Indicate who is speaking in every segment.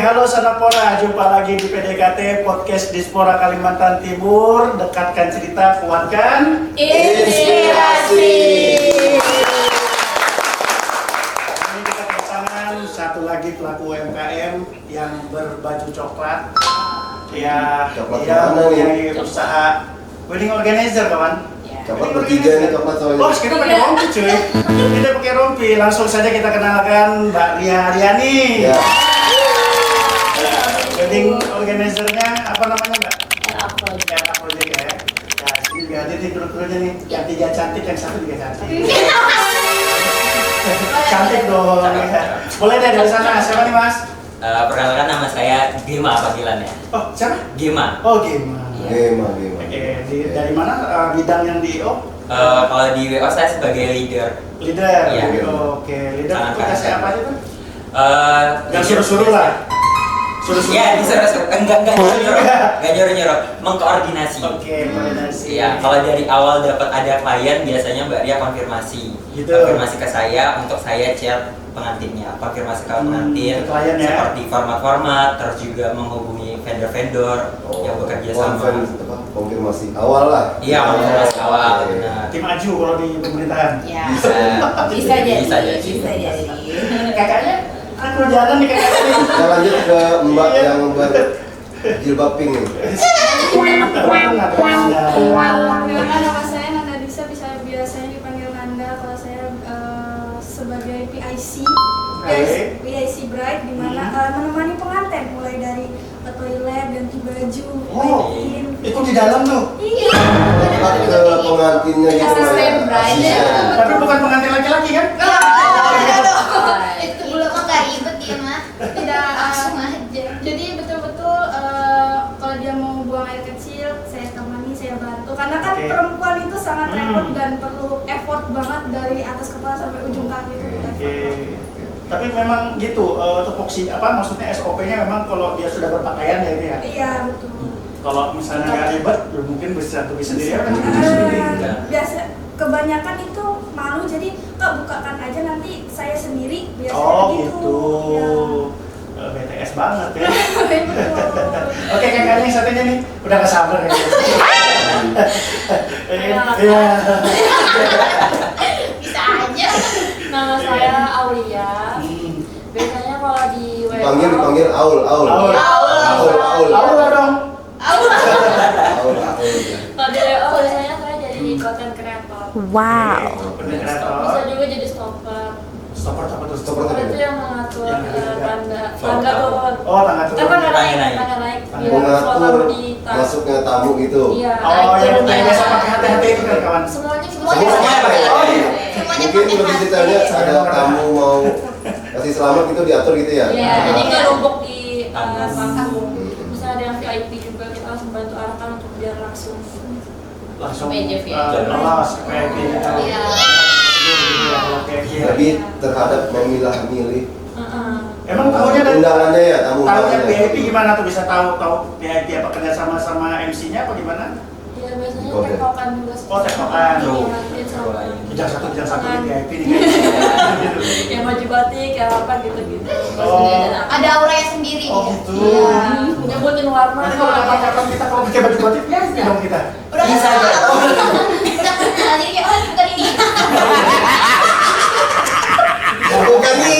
Speaker 1: halo Sanapora, jumpa lagi di PDKT Podcast Dispora Kalimantan Timur. Dekatkan cerita, kuatkan
Speaker 2: inspirasi.
Speaker 1: Ini kita kedatangan satu lagi pelaku UMKM yang berbaju coklat. Ya,
Speaker 3: Coklat
Speaker 1: dia
Speaker 3: mana nih?
Speaker 1: mempunyai usaha wedding organizer, kawan.
Speaker 3: Coklat bertiga nih coklat soalnya.
Speaker 1: Bos, kita pakai rompi cuy. Kita pakai rompi. Langsung saja kita kenalkan Mbak Ria Aryani.
Speaker 3: Ya.
Speaker 1: Wedding organizernya apa namanya Mbak?
Speaker 2: RA Project.
Speaker 1: Ya, apa project ya? Ya, sini juga ada nih kru-krunya nih. Yang tiga cantik, yang satu juga cantik. Cantik dong. Ya. Boleh deh dari sana. Siapa nih Mas?
Speaker 4: Perkenalkan nama saya Gema panggilannya.
Speaker 1: Oh, siapa?
Speaker 4: Gema.
Speaker 1: Oh, Gema.
Speaker 3: Gema.
Speaker 1: Oke, dari mana bidang yang di O?
Speaker 4: Kalau di WO saya sebagai leader.
Speaker 1: Leader.
Speaker 4: Iya.
Speaker 1: Oke, leader
Speaker 4: Sangat
Speaker 1: itu kasih apa aja tuh?
Speaker 4: Gak
Speaker 1: Gak suruh-suruh lah. Suruh-suruh.
Speaker 4: Ya, disuruh-suruh. Enggak nyuruh-nyuruh. Mengkoordinasi.
Speaker 1: Oke, koordinasi.
Speaker 4: Iya, kalau dari awal dapat ada klien biasanya Mbak Ria konfirmasi.
Speaker 1: Gitu.
Speaker 4: Konfirmasi ke saya untuk saya chat pengantinnya. Konfirmasi ke pengantin.
Speaker 1: ke klien ya.
Speaker 4: Seperti format-format, terus juga menghubungi vendor-vendor yang bekerja sama.
Speaker 3: Konfirmasi awal lah.
Speaker 4: Iya, konfirmasi awal.
Speaker 3: Oke.
Speaker 4: Benar.
Speaker 1: Tim Aju kalau di pemerintahan.
Speaker 2: Ya.
Speaker 4: Bisa jadi.
Speaker 2: Bisa jadi.
Speaker 1: Kakaknya aku jalan nih kakaknya.
Speaker 3: Kita lanjut ke Mbak yang berjilbab pink nih.
Speaker 5: Perkenalkan nama saya Nanda Disa, biasanya dipanggil Nanda. Kalau saya sebagai PIC, PIC Bride, di mana menemani pengantin mulai dari ke toilet, ganti baju,
Speaker 1: Oh,
Speaker 5: wedding.
Speaker 1: itu di dalam tuh.
Speaker 5: Iya.
Speaker 3: Dekat ke pengantinnya gitu
Speaker 2: Asisten
Speaker 3: ya.
Speaker 2: bride.
Speaker 3: Asisten.
Speaker 1: Tapi bukan pengantin laki-laki kan?
Speaker 6: Itu belum nggak ribet dia mah,
Speaker 5: Tidak.
Speaker 6: langsung aja.
Speaker 5: Jadi betul-betul kalau dia mau buang air kecil, saya temani, saya bantu. Karena kan
Speaker 1: Oke.
Speaker 5: perempuan itu sangat repot dan perlu effort banget dari atas kepala sampai ujung kaki itu.
Speaker 1: Oke. Tapi memang gitu, tupoksi apa maksudnya SOP-nya memang kalau dia sudah berpakaian ya itu ya.
Speaker 5: Iya betul.
Speaker 1: Kalau misalnya nggak ribet, ya mungkin bisa pergi sendiri ya kan pergi sendiri.
Speaker 5: Biasa kebanyakan itu malu, jadi Kak bukakan aja nanti saya sendiri biasanya
Speaker 1: Oh
Speaker 5: begitu.
Speaker 1: gitu. BTS banget ya.
Speaker 5: Ya. Betul.
Speaker 1: Oke, kakaknya yang satunya nih udah gak sabar ya. Iya.
Speaker 6: Bisa aja.
Speaker 2: Nama saya Aulia.
Speaker 1: Hmm.
Speaker 2: Biasanya kalau di WO
Speaker 3: Dipanggil Aul.
Speaker 1: Aul.
Speaker 3: Aul.
Speaker 1: Aul dong.
Speaker 3: Aul.
Speaker 2: kalau di WO biasanya saya jadi content creator.
Speaker 1: Bener
Speaker 2: Bisa
Speaker 1: kreator.
Speaker 2: juga jadi stopper.
Speaker 1: Stopper apa tuh?
Speaker 3: Stopper.
Speaker 2: Stopper itu yang mengatur
Speaker 1: Yang
Speaker 2: tangga turun.
Speaker 1: Oh, tangga turun.
Speaker 2: Kan tangga naik,
Speaker 4: Tangga naik.
Speaker 2: tangga naik. Biar
Speaker 3: Mengatur
Speaker 2: tamu di tas.
Speaker 3: masuknya tamu gitu.
Speaker 2: Iya.
Speaker 1: Oh, yang biasa pakai hati-hati itu kan kawan.
Speaker 2: Semuanya
Speaker 6: Semuanya
Speaker 3: Semuanya
Speaker 6: pakai
Speaker 3: pakai.
Speaker 1: Oh, iya.
Speaker 6: Semuanya
Speaker 3: Mungkin
Speaker 6: pakai
Speaker 3: lebih detailnya
Speaker 6: hati.
Speaker 3: ada tamu mau kasih selamat gitu diatur gitu ya.
Speaker 2: Iya, jadi nggak numpuk di
Speaker 4: Tamu.
Speaker 2: tamu. Misalnya ada yang VIP juga kita langsung bantu arahkan untuk biar langsung.
Speaker 1: Langsung
Speaker 2: Meja VIP.
Speaker 1: lolos VIP gitu.
Speaker 6: Iya.
Speaker 1: Oke, iya.
Speaker 3: Lebih terhadap memilah-milih
Speaker 1: Emang tahunya dari
Speaker 3: undangannya ya, tamu
Speaker 1: tahunya
Speaker 3: undangannya.
Speaker 1: VIP gimana tuh bisa tahu VIP apa kerja sama MC-nya apa gimana?
Speaker 2: Ya biasanya
Speaker 3: Kode.
Speaker 2: tektokan juga.
Speaker 1: Oh, tektokan.
Speaker 4: True.
Speaker 2: Iya, nanti sama.
Speaker 1: Bijak satu nih VIP nih.
Speaker 2: Ya baju batik, ya apa gitu-gitu.
Speaker 1: Oh.
Speaker 6: Ada auranya sendiri
Speaker 1: Oh
Speaker 6: dia.
Speaker 1: gitu.
Speaker 2: Iya, nyebutin warna.
Speaker 1: Nanti kalau kapan kita kalau pakai baju batik ya dong kita.
Speaker 6: Udah
Speaker 4: Bisa
Speaker 6: kenal.
Speaker 4: aja.
Speaker 6: Udah kenal jadi kayak oh bukan ini.
Speaker 3: Bukan ini.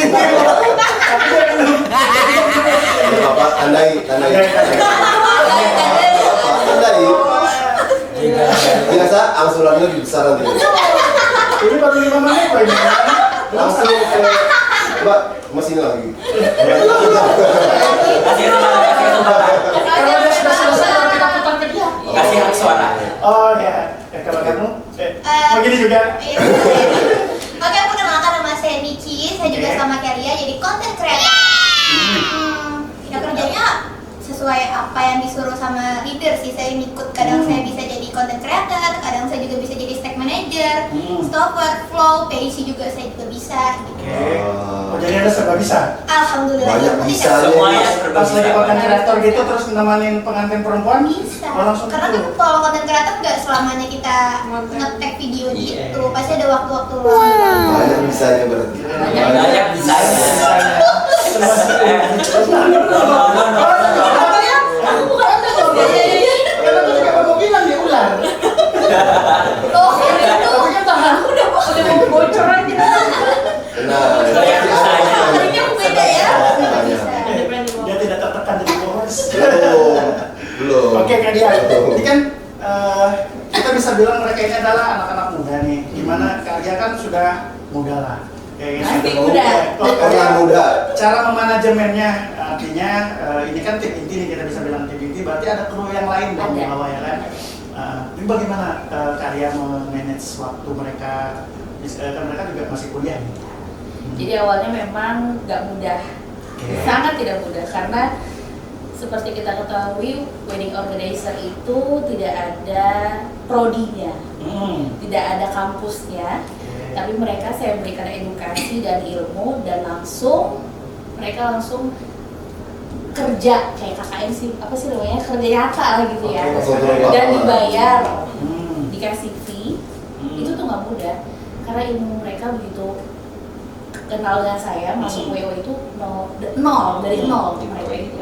Speaker 3: Bapak tandai. Tandai. Biasa angsurannya lebih besar nanti.
Speaker 1: Ini baru 5 menit loh ini.
Speaker 3: Langsung ke Mbak mesin lagi.
Speaker 4: Kasih kesempatan.
Speaker 1: Kalau dia sudah selesai baru kita putar ke dia.
Speaker 4: Kasih hak suara.
Speaker 1: Oh ya, kalau kamu begini juga.
Speaker 6: Iya. Oke, perkenalkan nama saya Niki. Saya juga
Speaker 1: Oke.
Speaker 6: sama Kelia jadi content creator. Ya kerjanya sesuai apa yang disuruh sama leader sih. Saya ngikut, kadang saya bisa jadi content creator, kadang saya juga bisa jadi stack manager, stopper, flow, PIC juga saya juga bisa gitu.
Speaker 1: Oke. Oh, jadi ada serba bisa.
Speaker 6: Alhamdulillah.
Speaker 3: Banyak
Speaker 6: yang penting
Speaker 3: bisa.
Speaker 6: kan
Speaker 4: Semuanya
Speaker 1: Pas lagi konten kreator gitu terus nemanin pengantin perempuan
Speaker 6: bisa.
Speaker 1: Oh, langsung
Speaker 6: Karena
Speaker 1: gitu.
Speaker 6: kan kalau konten kreator nggak selamanya kita nge-tag video
Speaker 4: Iya.
Speaker 6: gitu. Pasti ada waktu-waktu luang.
Speaker 3: Banyak bisanya berarti.
Speaker 4: Banyak bisanya.
Speaker 2: Aku bukan anda kok.
Speaker 1: Karena tuh kayak mau bilang dia ular.
Speaker 6: Oh, itu.
Speaker 2: Tapi kan tanganku udah mau bocor aja.
Speaker 3: Nah,
Speaker 6: Ini aku beda ya.
Speaker 2: Ada brand di
Speaker 1: Dia tidak tertekan dari boros.
Speaker 3: belum.
Speaker 1: Oke Kak Dia, ini kan kita bisa bilang mereka ini adalah anak-anak muda nih. Gimana Kak Dia kan sudah muda lah.
Speaker 2: Masih
Speaker 1: sudah
Speaker 2: muda.
Speaker 3: Orang muda.
Speaker 1: Cara memanajemennya artinya ini kan tim inti nih, kita bisa bilang tim inti, berarti ada kru yang lain dong di
Speaker 2: Ada.
Speaker 1: bawah ya kan. Ini bagaimana Karya memanage waktu mereka? Kan mereka juga masih kuliah nih.
Speaker 2: Jadi awalnya memang nggak mudah,
Speaker 1: Oke.
Speaker 2: sangat tidak mudah karena seperti kita ketahui wedding organizer itu tidak ada prodinya, tidak ada kampusnya, tapi mereka saya berikan edukasi dan ilmu dan mereka langsung kerja kayak KKN sih, apa sih namanya, kerja nyata lah gitu ya,
Speaker 3: Oke.
Speaker 2: dan dibayar,
Speaker 1: Hmm.
Speaker 2: dikasih fee, itu tuh nggak mudah karena ilmu mereka begitu kenal dengan saya masuk WO itu nol dari nol mereka itu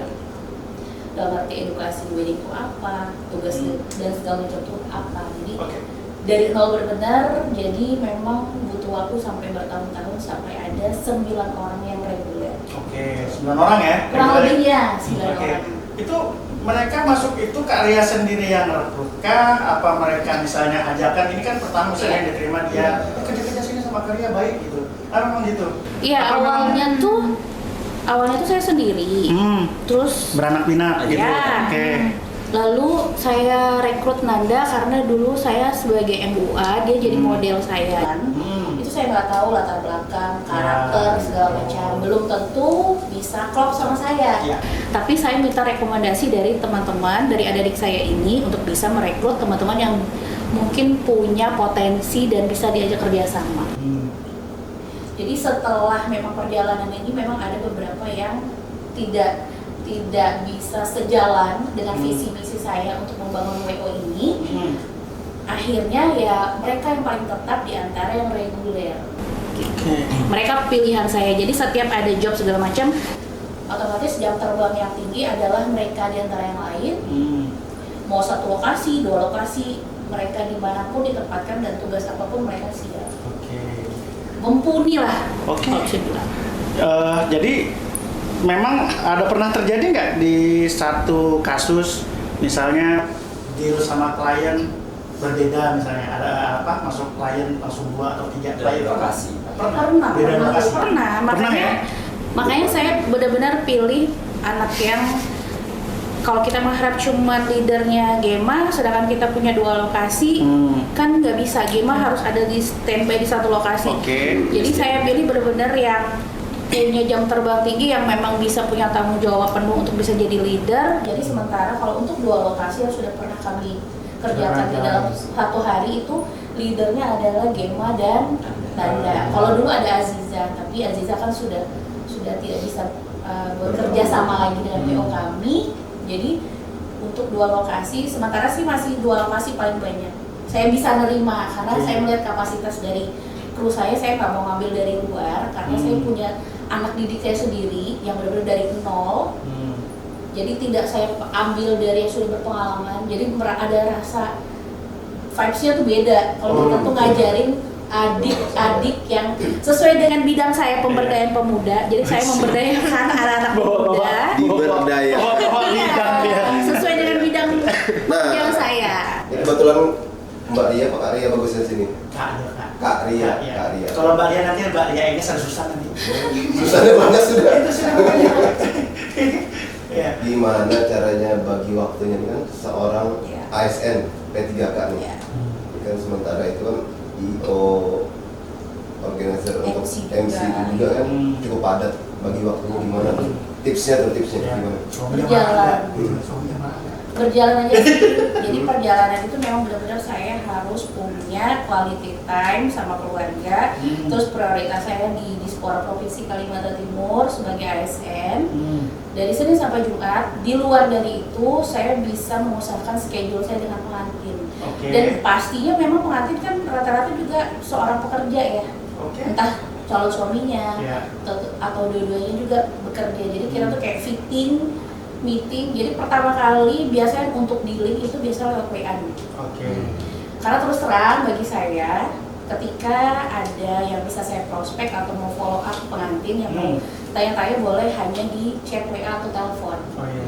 Speaker 2: dalam arti edukasi wedding itu apa, tugas dan segala macam itu apa, jadi
Speaker 1: Oke.
Speaker 2: dari nol benar-benar, jadi memang butuh waktu sampai bertahun-tahun sampai ada 9 orang yang reguler,
Speaker 1: Oke, 9 orang ya?
Speaker 2: kurang lebihnya 9
Speaker 1: Oke.
Speaker 2: orang.
Speaker 1: Itu mereka masuk itu Karya sendiri yang rekrut kah? Apa mereka misalnya ajakan, ini kan pertama misalnya yang diterima dia kerja-kerja sini sama Karya baik gitu. Memang gitu.
Speaker 2: Iya,
Speaker 1: Apa
Speaker 2: awalnya
Speaker 1: memang-
Speaker 2: tuh saya sendiri, terus
Speaker 1: beranak pinak gitu.
Speaker 2: Ya.
Speaker 1: Oke.
Speaker 2: lalu saya rekrut Nanda karena dulu saya sebagai MUA, dia jadi model saya. Itu saya nggak tahu latar belakang, karakter,
Speaker 1: Ya.
Speaker 2: segala macam. Belum tentu bisa klop sama saya.
Speaker 1: Ya.
Speaker 2: Tapi saya minta rekomendasi dari teman-teman, dari adik-adik saya ini untuk bisa merekrut teman-teman yang mungkin punya potensi dan bisa diajak kerjasama. Jadi setelah memang perjalanan ini memang ada beberapa yang tidak bisa sejalan dengan visi misi saya untuk membangun WO ini. Akhirnya ya mereka yang paling tetap di antara yang reguler. Mereka pilihan saya. Jadi setiap ada job segala macam, otomatis jam terbang yang tinggi adalah mereka di antara yang lain. Mau satu lokasi, 2 lokasi, mereka dimanapun ditempatkan dan tugas apapun mereka siap. Mumpuni lah.
Speaker 1: Oke.
Speaker 2: Kalau saya bilang.
Speaker 1: Jadi memang ada pernah terjadi nggak di satu kasus misalnya deal sama klien berbeda, misalnya ada apa masuk klien langsung 2 atau 3 klien?
Speaker 4: Dari lokasi.
Speaker 1: Pernah. Beda lokasi.
Speaker 2: Pernah.
Speaker 1: Pernah ya?
Speaker 2: Makanya saya benar-benar pilih anak yang kalau kita mengharap cuma leadernya Gema, sedangkan kita punya 2 lokasi, kan nggak bisa. Gema harus ada di standby di satu lokasi.
Speaker 1: Oke.
Speaker 2: Jadi saya pilih benar-benar yang punya jam terbang tinggi, yang memang bisa punya tanggung jawab penuh untuk bisa jadi leader. Jadi sementara kalau untuk 2 lokasi yang sudah pernah kami kerjakan di dalam 1 hari itu, leadernya adalah Gema dan Nanda. Kalau dulu ada Aziza, tapi Aziza kan sudah tidak bisa bekerja sama lagi dengan PO kami. Jadi untuk 2 lokasi, sementara sih masih 2 lokasi paling banyak. Saya bisa nerima karena saya melihat kapasitas dari kru saya nggak mau ngambil dari luar karena saya punya anak didik saya sendiri yang benar-benar dari nol. Jadi tidak saya ambil dari yang sudah berpengalaman. Jadi ada rasa vibes-nya tuh beda. Kalau kita tuh ngajarin adik-adik yang sesuai dengan bidang saya, pemberdayaan pemuda. Jadi saya memberdayakan anak-anak muda
Speaker 3: Diberdaya.
Speaker 2: sesuai dengan bidang yang saya.
Speaker 3: Ini kebetulan Mbak Ria, Pak Ria bagusnya sini. Kak Ria.
Speaker 1: Kalau Mbak Ria nanti Mbak Ria ini susah nanti.
Speaker 3: Susahnya banget sudah.
Speaker 1: Itu sudah banyak. Ya.
Speaker 3: Gimana caranya bagi waktunya ini kan seorang
Speaker 2: Iya.
Speaker 3: ASN P3K nih.
Speaker 2: Iya.
Speaker 3: Kan sementara itu kan IO organizer untuk
Speaker 2: MC
Speaker 3: MC
Speaker 2: juga.
Speaker 3: juga kan cukup padat. Bagi waktunya gimana tuh? Tipsnya
Speaker 1: Ya.
Speaker 3: gimana?
Speaker 1: Suaminya
Speaker 2: Berjalan.
Speaker 1: marah. Suaminya marah.
Speaker 2: Berjalan aja sih. Jadi perjalanan itu memang benar-benar saya harus punya quality time sama keluarga. Terus prioritas saya di Dispora Provinsi Kalimantan Timur sebagai ASN. Dari Senin sampai Jumat. Di luar dari itu saya bisa mengusahakan schedule saya dengan pengantin.
Speaker 1: Oke.
Speaker 2: Dan pastinya memang pengantin kan rata-rata juga seorang pekerja ya.
Speaker 1: Oke.
Speaker 2: Entah calon suaminya
Speaker 1: Iya.
Speaker 2: atau dua-duanya juga bekerja. Jadi kita tuh kayak fitting, meeting. Jadi pertama kali biasanya untuk dealing itu biasa lewat WA.
Speaker 1: Oke.
Speaker 2: Karena terus terang bagi saya, ketika ada yang bisa saya prospek atau mau follow up pengantin yang mau tanya-tanya, boleh hanya di chat WA atau telepon.
Speaker 1: Oh iya.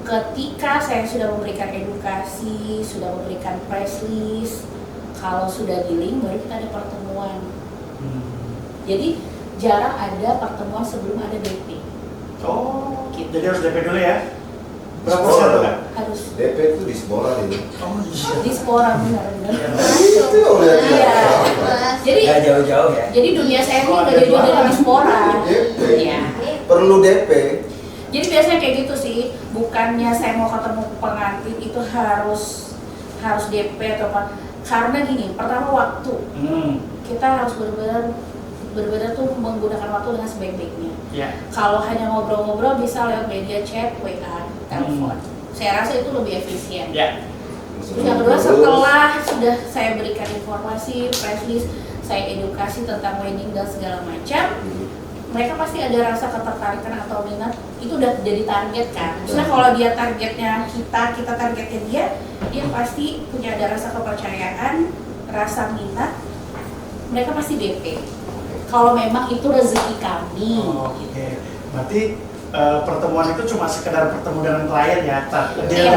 Speaker 2: Ketika saya sudah memberikan edukasi, sudah memberikan press list, kalau sudah dealing baru kita ada pertemuan. Jadi jarang ada pertemuan sebelum ada DP.
Speaker 1: Oh,
Speaker 2: Gitu.
Speaker 1: jadi harus DP dulu ya? Berapa
Speaker 3: Sekolah
Speaker 1: persen tuh
Speaker 3: dong.
Speaker 1: Kak?
Speaker 2: Harus
Speaker 3: DP itu di sekolah ini.
Speaker 1: Oh iya.
Speaker 2: di Spora benar-benar.
Speaker 3: Itu yang udah
Speaker 2: Iya. Jadi
Speaker 4: Nggak jauh-jauh ya.
Speaker 2: jadi dunia saya ini udah jadi dari Spora.
Speaker 3: DP.
Speaker 2: Iya.
Speaker 3: Perlu DP.
Speaker 2: Jadi biasanya kayak gitu sih, bukannya saya mau ketemu pengantin itu harus DP atau apa. Karena gini, pertama waktu. Kita harus benar-benar tuh menggunakan waktu dengan sebaik-baiknya.
Speaker 1: Iya.
Speaker 2: Kalau hanya ngobrol-ngobrol bisa lewat media chat, WA, telepon. Saya rasa itu lebih efisien.
Speaker 1: Ya.
Speaker 2: Terus yang kedua, setelah sudah saya berikan informasi, press list, saya edukasi tentang wedding dan segala macam, mereka pasti ada rasa ketertarikan atau minat. Itu udah jadi target kan. Misalnya kalau dia targetnya kita targetnya dia pasti punya ada rasa kepercayaan, rasa minat. Mereka pasti DP. Kalau memang itu rezeki kami.
Speaker 1: Oh, oke. Berarti pertemuan itu cuma sekedar bertemu dengan klien ya,
Speaker 2: Iya.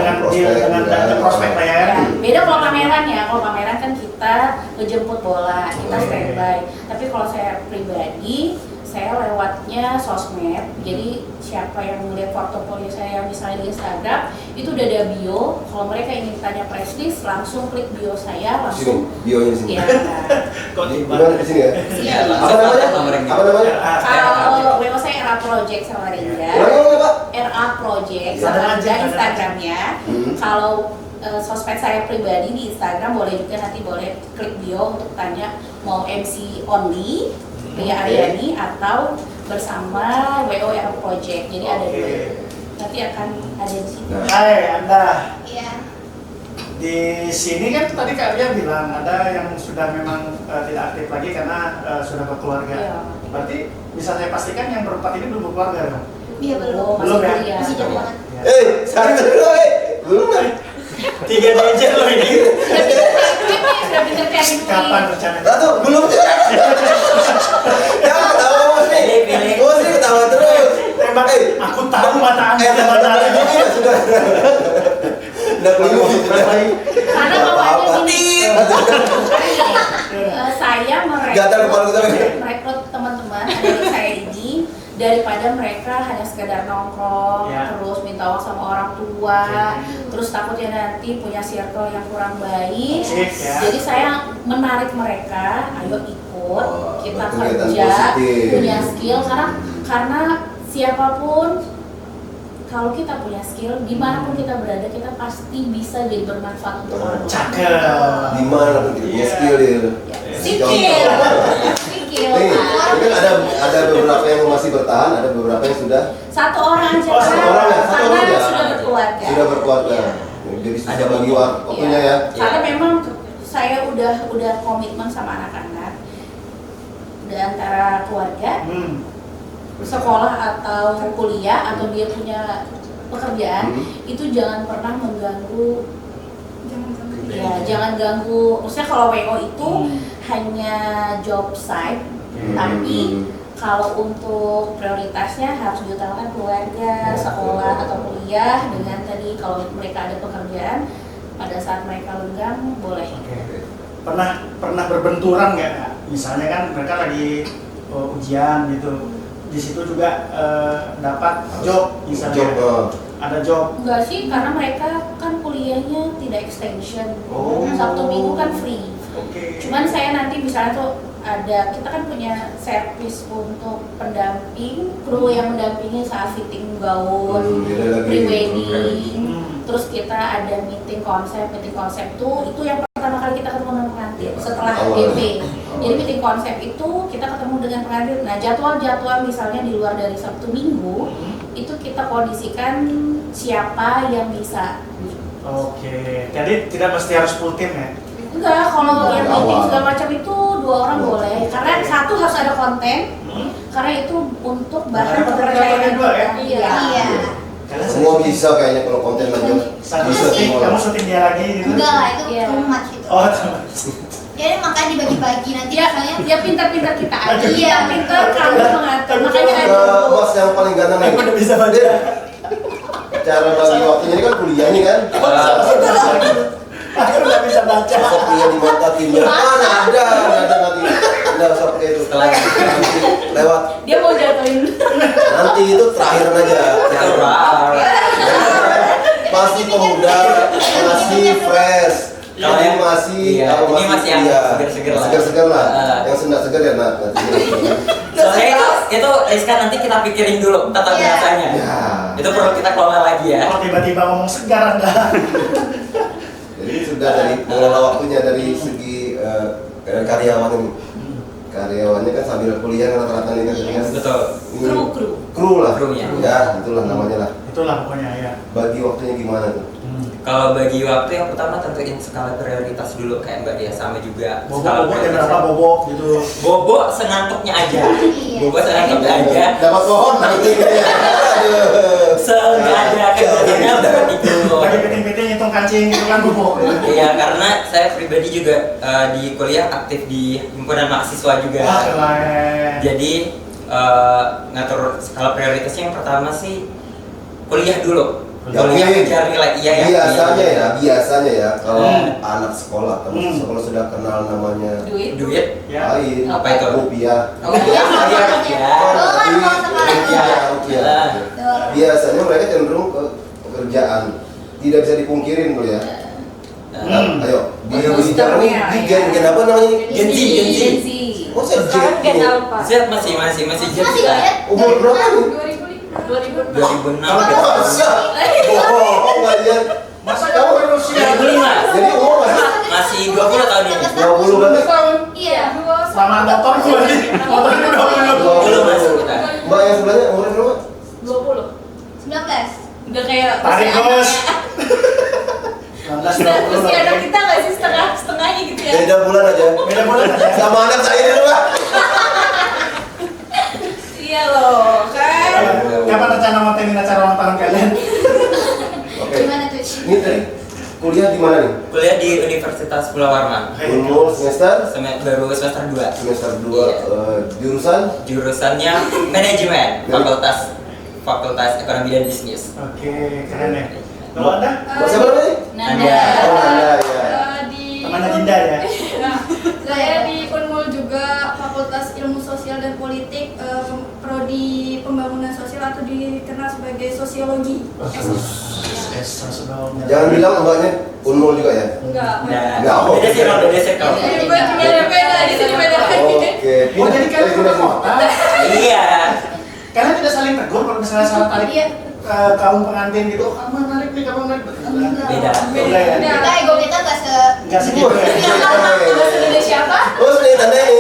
Speaker 1: dengan prospek lah ya.
Speaker 2: Ya, beda kalau pameran ya. Kalau pameran kan kita ngejemput bola, kita standby. Tapi kalau saya pribadi, saya lewatnya sosmed. Jadi siapa yang melihat portofolio saya misalnya di Instagram, itu udah ada bio. Kalau mereka ingin tanya press list, langsung klik bio saya,
Speaker 3: Sini,
Speaker 2: langsung.
Speaker 3: bionya di sini.
Speaker 2: Iya.
Speaker 1: Kok
Speaker 3: Di mana di sini ya?
Speaker 4: Iya,
Speaker 3: Apa namanya? Apa namanya?
Speaker 2: Kalau WO saya RA Project sama Rinda.
Speaker 3: Namanya Pak?
Speaker 2: RA Project
Speaker 1: Ada
Speaker 2: sama
Speaker 1: aja,
Speaker 2: Rinda
Speaker 1: ada
Speaker 2: Instagramnya.
Speaker 3: Hmm.
Speaker 2: Kalau sosmed saya pribadi di Instagram boleh juga, nanti boleh klik bio untuk tanya mau MC only Ria Aryani atau bersama WO RA Project. Jadi ada
Speaker 1: Oke.
Speaker 2: dua. Nanti akan ada di situ.
Speaker 3: Nah.
Speaker 1: Hai Anda,
Speaker 6: Iya.
Speaker 1: di sini kan tadi Kak Ria bilang ada yang sudah memang tidak aktif lagi karena sudah berkeluarga.
Speaker 2: Iya.
Speaker 1: Berarti bisa saya pastikan yang berempat ini belum berkeluarga dong?
Speaker 6: Iya belum.
Speaker 1: Belum ya?
Speaker 2: kuliah.
Speaker 6: Masih jauh banget.
Speaker 3: Sekarang dulu, belum kan?
Speaker 1: 3 DJ loh ini.
Speaker 2: Sudah pinter cari duit.
Speaker 1: Kapan rencananya?
Speaker 3: Ratu, belum juga. Ya, ketawa bos nih.
Speaker 4: Pilih.
Speaker 3: Bos nih ketawa terus.
Speaker 1: Tembak, aku tahu mata Anda
Speaker 3: Teman
Speaker 1: mana
Speaker 3: ini ya sudah. Udah belum
Speaker 2: Karena bapaknya gini, saya
Speaker 3: Gatal kepala kita.
Speaker 2: merekrut teman-teman adik saya ini daripada mereka hanya sekedar nongkrong,
Speaker 1: Ya.
Speaker 2: terus minta uang sama orang tua, terus takutnya nanti punya circle yang kurang baik.
Speaker 1: Ya.
Speaker 2: Jadi saya menarik mereka, ayo ikut,
Speaker 3: Oh,
Speaker 2: kita
Speaker 3: berkegiatan
Speaker 2: kerja,
Speaker 3: positif.
Speaker 2: punya skill, karena siapapun kalau kita punya skill, dimanapun kita berada, kita pasti bisa jadi bermanfaat untuk orang lain.
Speaker 1: Cakep.
Speaker 3: Di mana pun kita punya skill dia.
Speaker 2: Skill, skill.
Speaker 3: Nih, mungkin ada beberapa yang masih bertahan, ada beberapa yang sudah
Speaker 2: Satu orang aja,
Speaker 1: Oh, satu orang ya?
Speaker 3: Satu
Speaker 2: karena
Speaker 3: orang ya?
Speaker 2: sudah berkeluarga.
Speaker 3: sudah berkeluarga. Jadi
Speaker 4: Ada
Speaker 3: sudah bagi waktunya
Speaker 2: Iya.
Speaker 3: ya.
Speaker 2: Karena memang saya udah komitmen sama anak-anak, udah antara keluarga, sekolah atau kuliah atau dia punya pekerjaan, itu jangan pernah mengganggu. Ya, jangan ganggu. Maksudnya kalau WO itu hanya job site, tapi kalau untuk prioritasnya harus diutamakan keluarga, sekolah atau kuliah. Dengan tadi kalau mereka ada pekerjaan, pada saat mereka lenggang boleh.
Speaker 1: Oke. Pernah berbenturan nggak Kak? Misalnya kan mereka lagi ujian gitu, di situ juga dapat job misalnya. Ada job.
Speaker 2: Enggak sih, karena mereka kan kuliahnya tidak extension.
Speaker 1: Oh.
Speaker 2: Sabtu Minggu kan free.
Speaker 1: Oke.
Speaker 2: Cuman saya nanti misalnya tuh kita kan punya servis untuk pendamping, kru yang mendampingi saat fitting gaun, pre-wedding. Terus kita ada meeting konsep itu yang pertama kali kita ketemu dengan pengantin setelah DP. Jadi meeting konsep itu kita ketemu dengan pengantin. Nah, jadwal misalnya di luar dari Sabtu Minggu itu kita kondisikan siapa yang bisa.
Speaker 1: Oke. Jadi tidak mesti harus full tim ya?
Speaker 2: Enggak, kalau yang meeting segala macam itu 2 orang boleh. Karena satu harus ada konten karena itu untuk bahan
Speaker 1: Karena
Speaker 2: pekerjaan
Speaker 1: kedua ya?
Speaker 2: Iya.
Speaker 6: Iya.
Speaker 1: Karena
Speaker 3: Semua bisa kayaknya kalau konten lanjut.
Speaker 1: Satu
Speaker 3: Bisa
Speaker 1: syuting,
Speaker 3: semua.
Speaker 1: kamu syuting dia lagi gitu.
Speaker 6: Enggak lah, itu
Speaker 2: Iya.
Speaker 6: too much itu.
Speaker 1: Oh, teman.
Speaker 6: Jadi makanya dibagi-bagi nanti
Speaker 2: Ya,
Speaker 6: misalnya.
Speaker 2: ya pintar-pintar kita aja.
Speaker 6: Iya.
Speaker 2: Pintar kamu mengatur. Makanya ada
Speaker 3: Mas yang paling ganteng nih.
Speaker 1: Aku udah bisa baca.
Speaker 3: Cara bagi waktunya ini kan kuliah nih kan.
Speaker 1: Aku udah bisa baca.
Speaker 3: Sosoknya di mata timnya. Mana ada nanti. Nggak usah pakai itu. Nanti lewat.
Speaker 2: dia mau jatuhin.
Speaker 3: Nanti itu terakhiran aja. Pasti pemuda masih fresh.
Speaker 4: Kalau
Speaker 3: Ini
Speaker 4: yang-
Speaker 3: masih
Speaker 4: iya,
Speaker 3: kalau
Speaker 4: ini masih yang
Speaker 3: iya,
Speaker 4: seger-seger lah.
Speaker 3: seger-seger lah.
Speaker 4: Ah.
Speaker 3: Yang sendak seger ya nak.
Speaker 4: Soalnya itu Rizka nanti kita pikirin dulu tata
Speaker 6: Iya.
Speaker 4: bahasanya.
Speaker 3: Ya.
Speaker 4: Itu perlu kita kelola lagi ya.
Speaker 1: Kalau tiba-tiba ngomong segar Anda.
Speaker 3: Jadi sudah dari mengelola waktunya dari segi karyawan ini. Karyawannya kan sambil kuliah kan rata-rata ini kan.
Speaker 4: Betul.
Speaker 3: Ini
Speaker 2: Kru.
Speaker 3: lah.
Speaker 4: Krunya.
Speaker 3: Ya, itulah namanya lah.
Speaker 1: Itulah pokoknya ya.
Speaker 3: Bagi waktunya gimana tuh?
Speaker 4: Kalau bagi waktu yang pertama tentuin skala prioritas dulu kayak Mbak Dia sama juga skala
Speaker 1: Bobok jam berapa bobok gitu.
Speaker 4: Bobo sengantuknya aja.
Speaker 6: Iya.
Speaker 4: Bobo sengantuknya aja.
Speaker 3: Dapat pohon nanti gitu ya. Aduh.
Speaker 4: Nggak ada kegiatannya baru tidur.
Speaker 1: Lagi meeting-meeting hitung kancing gitu kan bobok.
Speaker 4: Iya, karena saya pribadi juga di kuliah aktif di himpunan mahasiswa juga.
Speaker 1: Wah, keren.
Speaker 4: Jadi ngatur skala prioritasnya yang pertama sih kuliah dulu. Kuliah kejar nilai
Speaker 3: biasanya ya kalau
Speaker 1: Hmm.
Speaker 3: anak sekolah atau sekolah sudah kenal namanya
Speaker 4: Duit.
Speaker 1: Ya.
Speaker 3: lain
Speaker 4: Apa itu?
Speaker 3: rupiah.
Speaker 4: Oh iya,
Speaker 6: Dolar mau sekarang.
Speaker 3: Rupiah. Biasanya mereka cenderung ke pekerjaan. Tidak bisa dipungkirin tuh ya. Ayo, di gen apa namanya?
Speaker 4: Gen Z.
Speaker 3: Oh, saya
Speaker 2: Sekarang
Speaker 3: Gen
Speaker 2: Gen Alpha.
Speaker 4: Z masih Gen Z.
Speaker 3: Umur berapa nih?
Speaker 4: 2006.
Speaker 3: Masa? Bohong kalian.
Speaker 1: Masa kamu berusia
Speaker 4: 2005.
Speaker 3: Jadi umur
Speaker 4: Masih 20 tahun ini.
Speaker 3: 20 berarti?
Speaker 6: Iya.
Speaker 1: selama motor gue nih. Motornya
Speaker 4: 20 masuk kita.
Speaker 3: Mbak yang sebelahnya umurnya berapa?
Speaker 2: 20.
Speaker 6: 19.
Speaker 2: Udah kayak
Speaker 1: Tarik
Speaker 2: usia
Speaker 1: bos.
Speaker 2: anak.
Speaker 1: 19 20
Speaker 2: Usia anak kita nggak sih setengahnya gitu ya?
Speaker 3: Beda bulan aja.
Speaker 1: Beda bulan aja.
Speaker 3: Sama anak saya dulu Pak.
Speaker 2: Iya loh, kan?
Speaker 1: Kapan rencana montengin acara ulang tahun kalian?
Speaker 3: Oke.
Speaker 6: Gimana tuh?
Speaker 3: Ini tadi kuliah di mana nih?
Speaker 4: Kuliah di Universitas Pulau Warman.
Speaker 3: Umur semester
Speaker 4: Baru semester 2.
Speaker 3: semester 2
Speaker 4: Iya.
Speaker 3: jurusan
Speaker 4: Jurusannya manajemen, Fakultas Ekonomi dan Bisnis.
Speaker 1: Oke, keren ya. Kalau Anda?
Speaker 3: Mbak siapa namanya?
Speaker 2: Nanda.
Speaker 3: Oh, Nanda ya.
Speaker 5: Di
Speaker 1: Temannya Dinda ya?
Speaker 5: Nah, saya di Unmul juga Fakultas Ilmu Sosial dan Politik, prodi Pembangunan Sosial atau dikenal sebagai Sosiologi.
Speaker 3: Jangan bilang mbaknya Unmul juga ya?
Speaker 5: Enggak.
Speaker 3: Enggak, oh.
Speaker 4: Beda sih, beda sih kalau.
Speaker 5: Beda di sini beda.
Speaker 3: Oke.
Speaker 1: Oh, jadi kalian udah kota?
Speaker 4: Iya.
Speaker 1: Kalian tidak saling tegur kalau misalnya salah tarik
Speaker 6: Iya.
Speaker 1: kaum pengantin gitu, oh kamu narik nih, kamu narik.
Speaker 4: Beda.
Speaker 1: Beda ya?
Speaker 6: Kita ego kita nggak se.
Speaker 1: Nggak segitu ya?
Speaker 2: Siapa?
Speaker 3: Terus nih Nanda ini.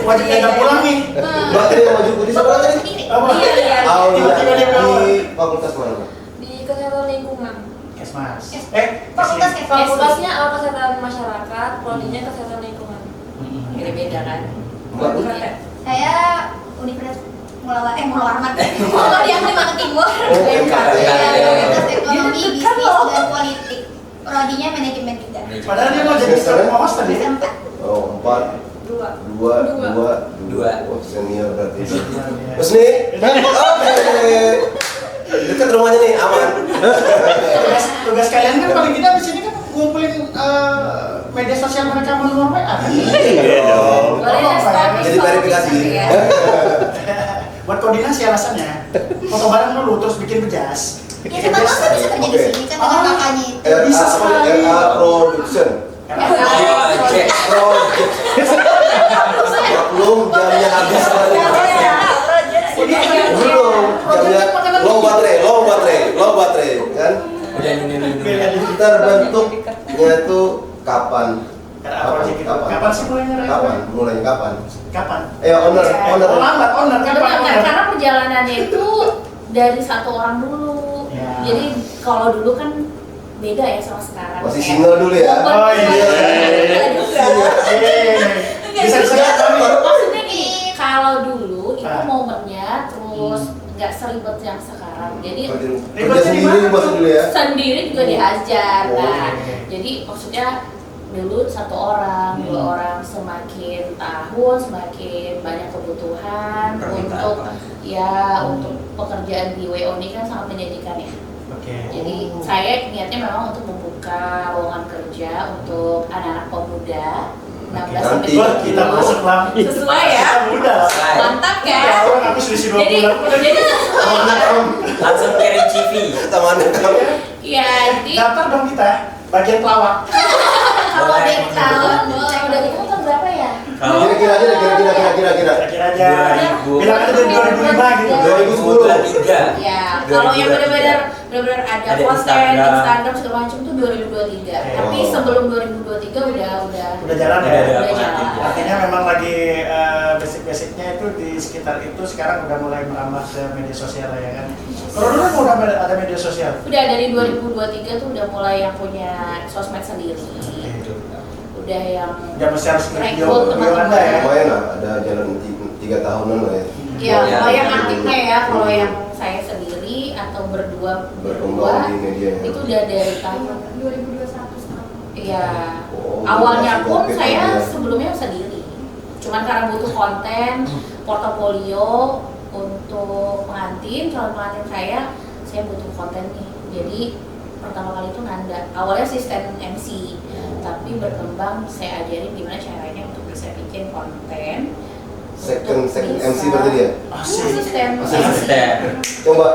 Speaker 1: Wajib jaga pulang nih.
Speaker 3: Mbak ini yang maju putih siapa lagi?
Speaker 1: Apa?
Speaker 2: Iya.
Speaker 3: Aulia
Speaker 1: Tiba-tiba di bawah.
Speaker 3: di fakultas mana? Mbak?
Speaker 7: Di kesehatan lingkungan.
Speaker 1: Kesmas.
Speaker 6: Fakultas
Speaker 7: Fakultasnya kesehatan masyarakat, prodinya kesehatan lingkungan.
Speaker 2: Beda-beda kan?
Speaker 3: Mbak tuh?
Speaker 6: Saya Universitas Mula Warman. Kalau yang Kalimantan Timur.
Speaker 3: Oh,
Speaker 6: Fakultas Ekonomi, Bisnis dan Politik. Prodinya manajemen juga.
Speaker 1: Padahal dia mau jadi
Speaker 3: Semesternya?
Speaker 1: pengawas tadi.
Speaker 6: Sempat.
Speaker 3: Oh, 4 2 Oh, senior berarti. Terus nih, oke. Dekat rumahnya nih, aman.
Speaker 1: Tugas kalian kan paling tidak di sini kan ngumpulin media sosial mereka menurut WA.
Speaker 3: Iya dong.
Speaker 2: Boleh
Speaker 3: Jadi verifikasi.
Speaker 1: Buat koordinasi alasannya. Foto bareng dulu terus bikin bejas.
Speaker 6: Ya siapa tahu saya bisa kerja di sini kan dengan kakaknya itu.
Speaker 1: Bisa sekali.
Speaker 3: RA Production.
Speaker 4: Project.
Speaker 3: Belum jamnya habis lagi. Belum jamnya low baterai kan?
Speaker 4: Udah ini.
Speaker 3: Terbentuknya tuh kapan?
Speaker 1: Kapan sih mulainya?
Speaker 3: Mulainya kapan?
Speaker 1: Kapan?
Speaker 3: Owner.
Speaker 1: Owner kapan?
Speaker 2: Karena perjalanannya itu dari satu orang dulu.
Speaker 1: Ya.
Speaker 2: Jadi kalau dulu kan beda ya sama sekarang.
Speaker 3: Masih single dulu ya?
Speaker 1: Oh iya. Bisa
Speaker 3: Bisa
Speaker 1: disebut kami.
Speaker 2: Jadi
Speaker 3: kerja sendiri maksud dulu ya.
Speaker 2: sendiri juga dihajar.
Speaker 3: Oh.
Speaker 2: Nah, jadi maksudnya dulu 1 orang, 2 orang, semakin tahun semakin banyak kebutuhan untuk untuk pekerjaan di WO ini kan sangat menjanjikan ya. Jadi saya niatnya memang untuk membuka lowongan kerja untuk anak-anak pemuda 16 sampai
Speaker 3: Nanti
Speaker 1: kita masuk lah.
Speaker 2: sesuai ya.
Speaker 1: Kita muda.
Speaker 2: Mantap kan?
Speaker 1: Ya, orang aku selisih 2
Speaker 2: Jadi
Speaker 1: bulan.
Speaker 4: Langsung kirim CV.
Speaker 3: Tamannya kamu.
Speaker 2: ya jadi
Speaker 1: Daftar dong kita, bagian pelawak.
Speaker 2: kalau ada tahun udah itu tahun berapa ya?
Speaker 4: Kalau
Speaker 3: Kira-kira aja, kira-kira.
Speaker 1: Kira-kira aja.
Speaker 4: 2000.
Speaker 1: Bilang aja dari 2005 gitu.
Speaker 3: 2010.
Speaker 4: 2023.
Speaker 2: Ya, kalau yang
Speaker 4: 2023.
Speaker 2: benar-benar ada
Speaker 4: Ada
Speaker 2: konten,
Speaker 4: Instagram.
Speaker 2: Instagram segala macam tuh 2023. Tapi
Speaker 3: Oh.
Speaker 2: sebelum 2023 udah
Speaker 1: Udah jalan ya.
Speaker 4: Udah
Speaker 2: jalan.
Speaker 1: Artinya memang lagi basic-basicnya itu di sekitar itu sekarang udah mulai merambah ke media sosial ya kan. Kalau dulu kan udah ada media sosial.
Speaker 2: Udah dari 2023 tuh udah mulai yang punya sosmed sendiri. Udah yang
Speaker 1: Jangan mesti harus video
Speaker 2: rekrut
Speaker 1: Anda ya.
Speaker 3: Lumayan lah, ada jalan 3 tahunan lah ya.
Speaker 2: ya,
Speaker 4: Ya,
Speaker 2: kalau yang
Speaker 4: ya.
Speaker 2: aktifnya ya, kalau yang saya sendiri atau berdua
Speaker 3: Berkembang di media ya.
Speaker 2: itu udah dari tahun
Speaker 5: 2021 sekarang.
Speaker 2: Iya.
Speaker 3: Oh,
Speaker 2: Awalnya
Speaker 3: masih
Speaker 2: pun
Speaker 3: gokil
Speaker 2: saya
Speaker 3: ya.
Speaker 2: sebelumnya sendiri. Cuman karena butuh konten, portofolio untuk pengantin, calon pengantin saya butuh konten nih. Jadi pertama kali itu Nanda. Awalnya asisten MC, tapi berkembang saya ajarin gimana caranya untuk bisa bikin konten.
Speaker 3: Second
Speaker 2: untuk bisa-
Speaker 3: MC berarti dia?
Speaker 1: Asik.
Speaker 2: Asisten.
Speaker 4: Asisten.
Speaker 3: Coba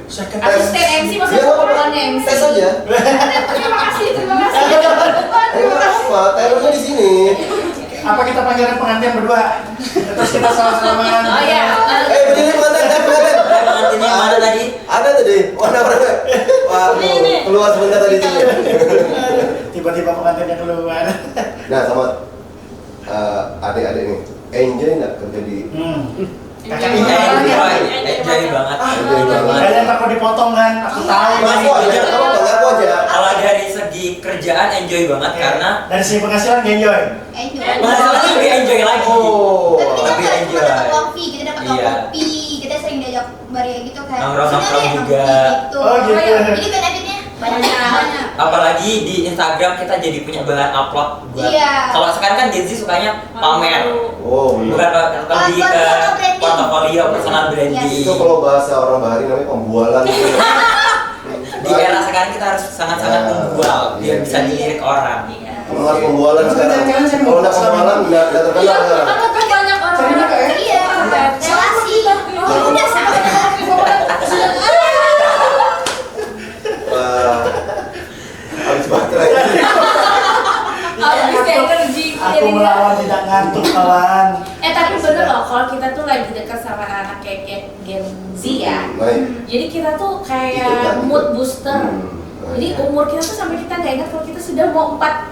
Speaker 1: Second
Speaker 2: Asisten MC maksudnya
Speaker 3: Iya, apa-apa.
Speaker 2: bukan MC.
Speaker 3: tes aja.
Speaker 2: Terima kasih, terima kasih.
Speaker 3: Apa? Talentnya di sini.
Speaker 1: apa kita panggilan pengantin berdua? Terus kita salam-salaman.
Speaker 2: Oh ya.
Speaker 3: Berdiri pengantin.
Speaker 4: Pengantinnya mana tadi?
Speaker 3: Ada tadi. Mana orangnya? Wah, keluar sebentar tadi tuh.
Speaker 1: Tiba-tiba pengantinnya keluar.
Speaker 3: Nah, sama adik-adik nih. Enjoy nggak kerja di
Speaker 1: Kakak
Speaker 2: Enjoy
Speaker 1: ini
Speaker 4: Enjoy banget.
Speaker 3: Enjoy banget.
Speaker 1: kalian takut dipotong kan? Aku tahu.
Speaker 3: Ngaku aja, ngaku aja.
Speaker 4: Kalau dari segi kerjaan enjoy banget karena
Speaker 1: dari segi penghasilan nggak enjoy.
Speaker 6: Enjoy.
Speaker 4: penghasilannya lebih enjoy lagi.
Speaker 3: Oh.
Speaker 6: Tapi kita
Speaker 4: Lebih
Speaker 6: nggak cuma dapat
Speaker 4: enjoy.
Speaker 6: uang fee, kita dapat uang
Speaker 4: Iya.
Speaker 6: kopi, kita sering diajak bareng gitu kayak
Speaker 4: Nongkrong-nongkrong
Speaker 6: "Sini deh,
Speaker 4: juga."
Speaker 6: ngopi gitu.
Speaker 1: Oh, gitu.
Speaker 6: Jadi benefitnya banyak.
Speaker 4: Apalagi di Instagram kita jadi punya bahan upload buat.
Speaker 6: Iya.
Speaker 4: Kalau sekarang kan Gen Z sukanya pamer.
Speaker 3: Oh,
Speaker 4: Bukan
Speaker 3: benar.
Speaker 4: lebih ke
Speaker 6: Personal branding.
Speaker 4: portofolio, personal branding.
Speaker 6: Yes.
Speaker 3: Itu kalau bahasa orang Bahari namanya pembualan.
Speaker 4: Di era sekarang kita harus sangat-sangat
Speaker 3: Ya,
Speaker 4: membual biar
Speaker 3: iya.
Speaker 4: bisa dilirik orang.
Speaker 3: Memang harus pembualan sekarang.
Speaker 1: Jangan-jangan saya
Speaker 3: Kalau nggak
Speaker 1: mau
Speaker 3: pembualan nggak terkenal sekarang.
Speaker 2: Kan banyak orang.
Speaker 1: Serius nggak ya?
Speaker 6: Iya, relasi. Ya udah sama.
Speaker 3: Wah, habis baterai.
Speaker 2: Habis energi.
Speaker 1: Aku melawan tidak ngantuk kawan.
Speaker 2: Tapi bener loh, kalau kita tuh lagi dekat sama anak kayak Gen Z ya,
Speaker 3: Baik.
Speaker 2: jadi kita tuh
Speaker 3: Itu
Speaker 2: kayak
Speaker 3: kan.
Speaker 2: mood booster. Jadi
Speaker 3: Nah,
Speaker 2: umur kita tuh sampai kita nggak ingat kalau kita sudah mau 4.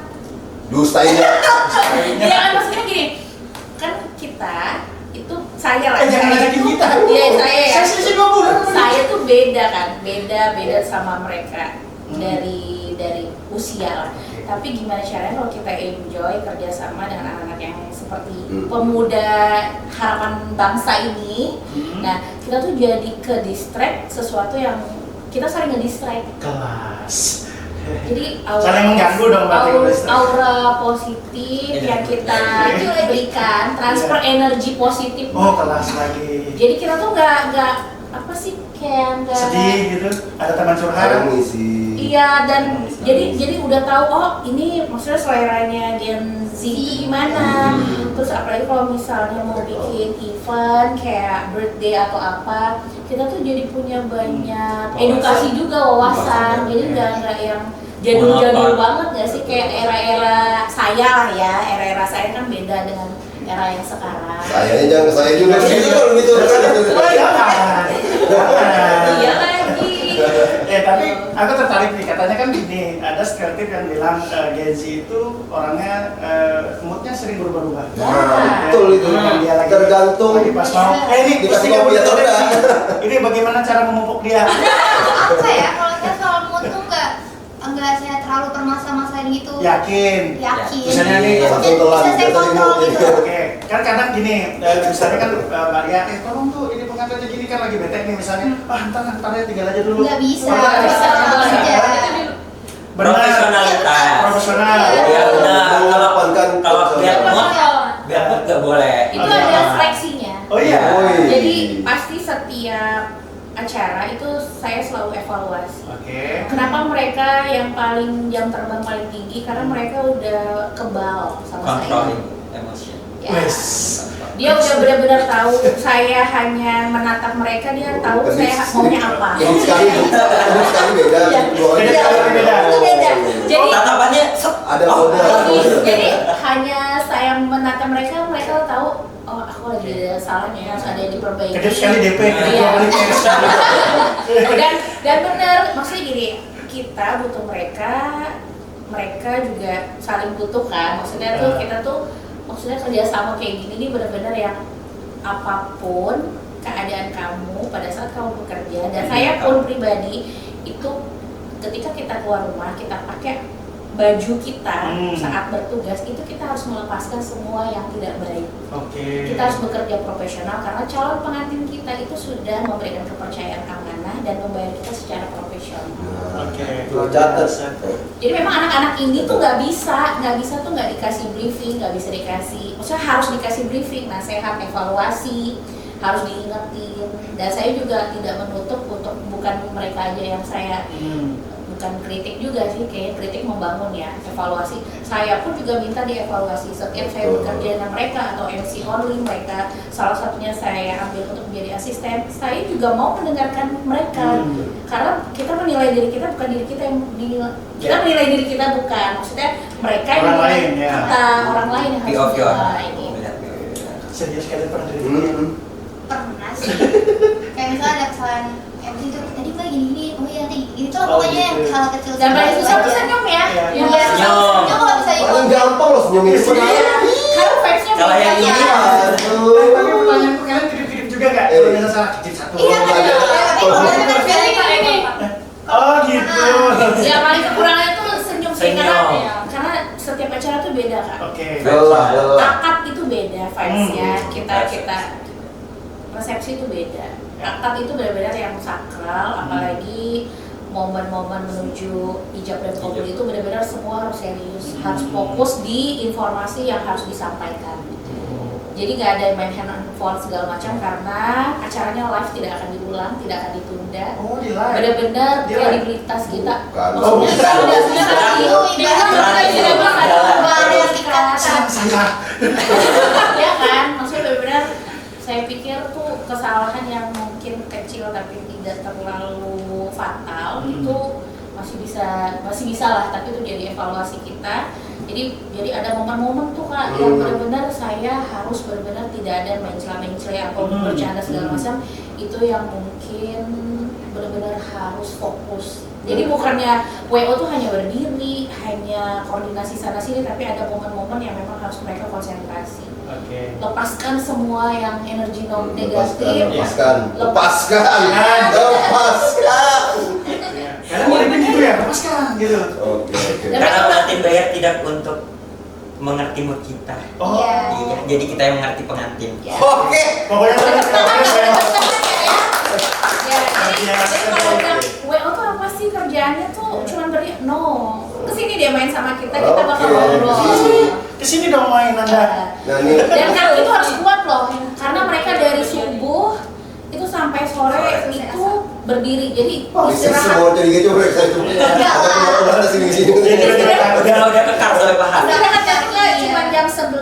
Speaker 3: Dustainya.
Speaker 2: Iya kan maksudnya gini, kan kita itu saya lah.
Speaker 1: Jangan ngajakin kita.
Speaker 2: Iya saya ya.
Speaker 1: Saya selisih 2 bulan.
Speaker 2: Saya tuh beda kan, beda sama mereka dari usia lah. Tapi gimana caranya kalau kita enjoy kerjasama dengan anak-anak yang seperti pemuda harapan bangsa ini, nah kita tuh jadi ke distract sesuatu yang kita sering nge-distract.
Speaker 1: Kelas.
Speaker 2: Jadi
Speaker 1: Saling mengganggu dong berarti kalau distract.
Speaker 2: aura positif yang kita berikan, transfer energi positif.
Speaker 1: Oh, kelas lagi.
Speaker 2: Jadi kita tuh nggak apa sih kayak nggak
Speaker 1: Sedih gitu. Ada teman
Speaker 3: Ada
Speaker 1: curhat.
Speaker 3: mengisi.
Speaker 2: Iya dan jadi udah tahu oh ini maksudnya seleranya Gen Z itu gimana. Terus apalagi kalau misalnya mau bikin event kayak birthday atau apa, kita tuh jadi punya banyak edukasi juga wawasan. Jadi nggak yang jadul-jadul banget nggak sih kayak era-era saya lah ya. Era-era saya kan beda dengan era yang sekarang.
Speaker 3: Sayanya jangan ke saya juga gitu kalau gitu.
Speaker 1: Oh, jangan.
Speaker 2: Iya lagi.
Speaker 1: Tapi aku tertarik nih, katanya kan gini, ada stereotip yang bilang Gen Z itu orangnya moodnya sering berubah-ubah.
Speaker 3: Nah, betul itu.
Speaker 1: Dia lagi,
Speaker 3: Tergantung.
Speaker 1: lagi pas mau, ini
Speaker 3: Dikasih
Speaker 1: mesti
Speaker 3: kopi atau enggak.
Speaker 1: Ini bagaimana cara memupuk dia?
Speaker 6: Apa ya? Kalau saya soal mood tuh enggak saya terlalu permasalahan gitu.
Speaker 1: Yakin.
Speaker 6: Yakin.
Speaker 1: Misalnya nih,
Speaker 3: Satu telan
Speaker 6: bisa saya
Speaker 3: biasa
Speaker 6: kontrol
Speaker 3: dimulai.
Speaker 6: gitu.
Speaker 1: Oke, kan kadang gini, misalnya kan Mbak Ria, tolong tuh ini pengantinnya gini kan lagi bete nih misalnya, ntar ya tinggal aja dulu.
Speaker 6: Nggak bisa,
Speaker 1: Oh, nggak
Speaker 6: bisa aja.
Speaker 1: Benar.
Speaker 4: Profesionalitas.
Speaker 1: Profesional.
Speaker 4: Ya benar.
Speaker 3: Mengedepankan
Speaker 4: Kalau biar
Speaker 3: profesional.
Speaker 4: mood nggak boleh.
Speaker 2: Itu ada seleksinya.
Speaker 1: Oh iya.
Speaker 2: Jadi pasti setiap acara itu saya selalu evaluasi.
Speaker 1: Oke.
Speaker 2: Kenapa mereka yang paling jam terbang paling tinggi? Karena mereka udah kebal sama saya.
Speaker 4: Controlling emotion.
Speaker 2: Ya.
Speaker 1: Wes.
Speaker 2: Dia udah benar-benar tahu saya hanya menatap mereka, dia tahu saya maunya apa.
Speaker 3: Ini sekali beda.
Speaker 2: Iya.
Speaker 3: Dua orang
Speaker 1: Beda sekali beda.
Speaker 2: Itu beda. Jadi
Speaker 4: Tatapannya
Speaker 3: ada kode.
Speaker 2: jadi hanya saya menatap mereka, mereka tahu oh aku lagi ada salahnya, harus ada yang diperbaiki.
Speaker 1: Kedip sekali DP, kedip
Speaker 2: Iya.
Speaker 1: dua kali cash.
Speaker 2: dan benar, maksudnya gini, kita butuh mereka, mereka juga saling butuh kan. Maksudnya tuh kita tuh maksudnya kerjasama kayak gini nih benar-benar yang apapun keadaan kamu pada saat kamu bekerja, dan saya pun pribadi itu ketika kita keluar rumah kita pakai baju kita saat bertugas itu kita harus melepaskan semua yang tidak baik.
Speaker 1: Oke.
Speaker 2: Kita harus bekerja profesional karena calon pengantin kita itu sudah memberikan kepercayaan amanah dan membayar kita secara profesional.
Speaker 1: Oke.
Speaker 3: Lo catat.
Speaker 2: Jadi memang anak-anak ini tuh nggak bisa tuh nggak dikasih briefing, nggak bisa dikasih, maksudnya harus dikasih briefing, nasihat, evaluasi, harus diingetin. Dan saya juga tidak menutup untuk bukan mereka aja yang saya bukan kritik juga sih, kayak kritik membangun ya, evaluasi. Saya pun juga minta dievaluasi setiap saya bekerja dengan mereka atau MC only mereka. Salah satunya saya ambil untuk menjadi asisten. Saya juga mau mendengarkan mereka karena kita menilai diri kita bukan diri kita yang dinilai. Kita menilai diri kita bukan, maksudnya mereka yang
Speaker 1: Orang
Speaker 2: menilai
Speaker 1: lain, ya.
Speaker 2: kita, orang lain yang harus menilai.
Speaker 1: Serius kalian pernah dari
Speaker 6: Pernah sih. Kayak misalnya ada kesalahan MC itu tadi gue gini, oh iya nanti itu lah
Speaker 1: Oh,
Speaker 6: pokoknya
Speaker 1: gitu.
Speaker 6: hal kecil.
Speaker 2: Dan paling susah tuh
Speaker 6: aja.
Speaker 2: senyum ya.
Speaker 1: Iya.
Speaker 2: Yang
Speaker 6: Iya,
Speaker 4: Senyum.
Speaker 6: senyum kalau bisa
Speaker 3: Paling
Speaker 6: ikut.
Speaker 3: gampang loh senyum itu.
Speaker 2: Iya, karena vibes-nya
Speaker 4: Kalau yang
Speaker 2: beda.
Speaker 4: ini
Speaker 1: Tapi pertanyaan kalian kedip-kedip juga nggak? Kalau biasa salah kedip satu.
Speaker 6: Iya, betul. Tapi kalau misalnya
Speaker 2: Ini.
Speaker 1: Oh gitu.
Speaker 2: Ya paling kekurangannya tuh senyum sih
Speaker 4: Senyum.
Speaker 2: karena setiap acara tuh beda kan.
Speaker 1: Oke.
Speaker 3: Lelah.
Speaker 2: Akad itu beda vibes-nya, kita resepsi itu beda. Akad itu benar-benar yang sakral, apalagi momen-momen menuju ijab dan kabul itu benar-benar semua harus serius, harus fokus di informasi yang harus disampaikan. Jadi nggak ada main hand on phone segala macam karena acaranya live tidak akan diulang, tidak akan ditunda.
Speaker 1: Oh di live.
Speaker 2: Benar-benar
Speaker 1: Di live.
Speaker 2: kredibilitas kita.
Speaker 3: Bukan.
Speaker 2: Maksudnya
Speaker 1: bukan. Saya.
Speaker 2: Ya kan, maksudnya benar-benar saya pikir tuh kesalahan yang mungkin kecil tapi tidak terlalu fatal itu masih bisa lah, tapi itu jadi evaluasi kita. Jadi ada momen-momen tuh Kak yang benar-benar saya harus benar-benar tidak ada mencela-mencela atau bercanda segala macam, itu yang mungkin benar-benar harus fokus. Jadi bukannya WO tuh hanya berdiri, hanya koordinasi sana sini, tapi ada momen-momen yang memang harus mereka konsentrasi.
Speaker 1: Oke.
Speaker 2: Lepaskan semua yang energi negatif.
Speaker 3: Lepaskan.
Speaker 1: Karena boleh begitu ya, lepaskan gitu.
Speaker 3: Oke.
Speaker 4: Karena pengantin bayar tidak untuk mengerti mood kita.
Speaker 1: Oh.
Speaker 4: Iya, jadi kita yang mengerti pengantin.
Speaker 3: Oke.
Speaker 1: Pokoknya saya
Speaker 2: Ya, jadi kalau bilang WO tuh apa sih kerjaannya tuh cuma beri kesini dia main sama kita bakal ngobrol.
Speaker 1: kesini dong main Anda.
Speaker 3: Nah ini.
Speaker 2: Dan kan itu harus kuat loh, karena mereka dari subuh itu sampai sore itu berdiri, jadi istirahat.
Speaker 3: Semua jadi gitu mereka itu. Ada sini.
Speaker 4: Udah kekar sampai paham.
Speaker 2: Istirahat cuma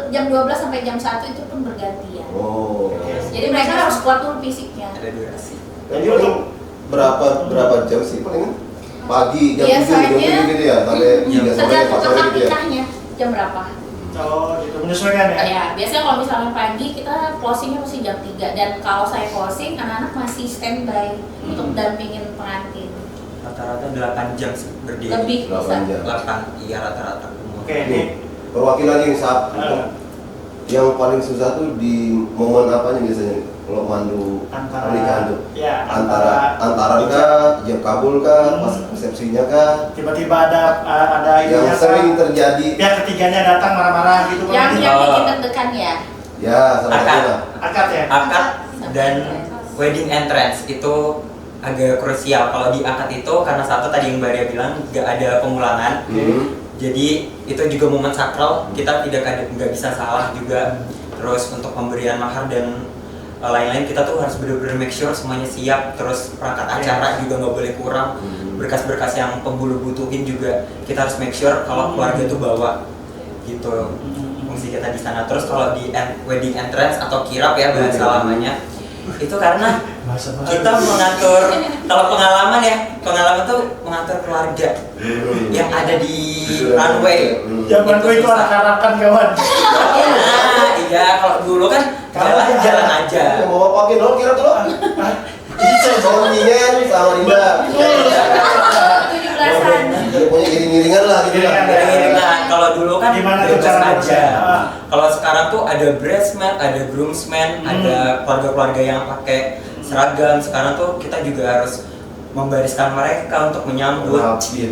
Speaker 2: jam 12 sampai jam 1 itu pun bergantian.
Speaker 3: Oh.
Speaker 2: Jadi mereka harus kuat tuh fisiknya.
Speaker 4: Ada durasi.
Speaker 3: Jadi untuk berapa jam sih palingan? Pagi jam 7
Speaker 2: Biasanya
Speaker 3: gitu ya sampai
Speaker 4: jam
Speaker 3: sore
Speaker 2: tergantung
Speaker 3: pas sore
Speaker 2: akad
Speaker 3: gitu ya.
Speaker 2: nikahnya jam berapa.
Speaker 1: Oh gitu, menyesuaikan ya?
Speaker 2: Ya, biasanya kalau misalnya pagi kita closingnya masih jam 3, dan kalau saya closing anak-anak masih standby untuk dampingin pengantin.
Speaker 4: Rata-rata 8 jam sih berdiri.
Speaker 2: Lebih bisa.
Speaker 3: 8 jam.
Speaker 4: 8, iya rata-rata.
Speaker 1: Oke, ini
Speaker 3: Perwakilan yang yang paling susah tuh di momen apanya biasanya kalau mandu pernikahan tuh?
Speaker 1: Ya,
Speaker 3: Antara kah, ijab kabul kah, pas resepsinya kah?
Speaker 1: tiba-tiba ada
Speaker 3: Yang
Speaker 1: ininya
Speaker 3: sering
Speaker 1: kan,
Speaker 3: terjadi.
Speaker 1: pihak ketiganya datang marah-marah gitu kan?
Speaker 2: Yang bikin deg-degan ya.
Speaker 3: Ya, salah
Speaker 4: Akad.
Speaker 3: satunya.
Speaker 1: Akad ya?
Speaker 4: Akad dan wedding entrance itu agak krusial. Kalau di akad itu karena satu tadi yang Mbak Ria bilang nggak ada pemulangan, jadi itu juga momen sakral, kita nggak bisa salah juga. Terus untuk pemberian mahar dan lain-lain kita tuh harus benar-benar make sure semuanya siap. Terus perangkat acara juga nggak boleh kurang, berkas-berkas yang pembulu butuhin juga kita harus make sure kalau keluarga tuh bawa gitu. Fungsi kita di sana. Terus kalau di wedding entrance atau kirap ya bahasa lamanya, itu karena kita mengatur, kalau pengalaman tuh mengatur keluarga yang ada di runway.
Speaker 1: Zaman itu anak-anakan kawan.
Speaker 4: Iya, kalau dulu kan jalan aja.
Speaker 3: Mau pakai dong kira tuh. Bisa sama Nyen sama Rinda.
Speaker 2: 17-an.
Speaker 3: Pokoknya giring-giringan lah gitu lah.
Speaker 4: Nah, kalau dulu kan
Speaker 1: Gimana tuh
Speaker 4: bebas
Speaker 1: cara
Speaker 4: aja.
Speaker 1: Ah.
Speaker 4: Kalau sekarang tuh ada bridesmaid, ada groomsmen, ada keluarga-keluarga yang pakai seragam. Sekarang tuh kita juga harus membariskan mereka untuk menyambut.
Speaker 3: Rapi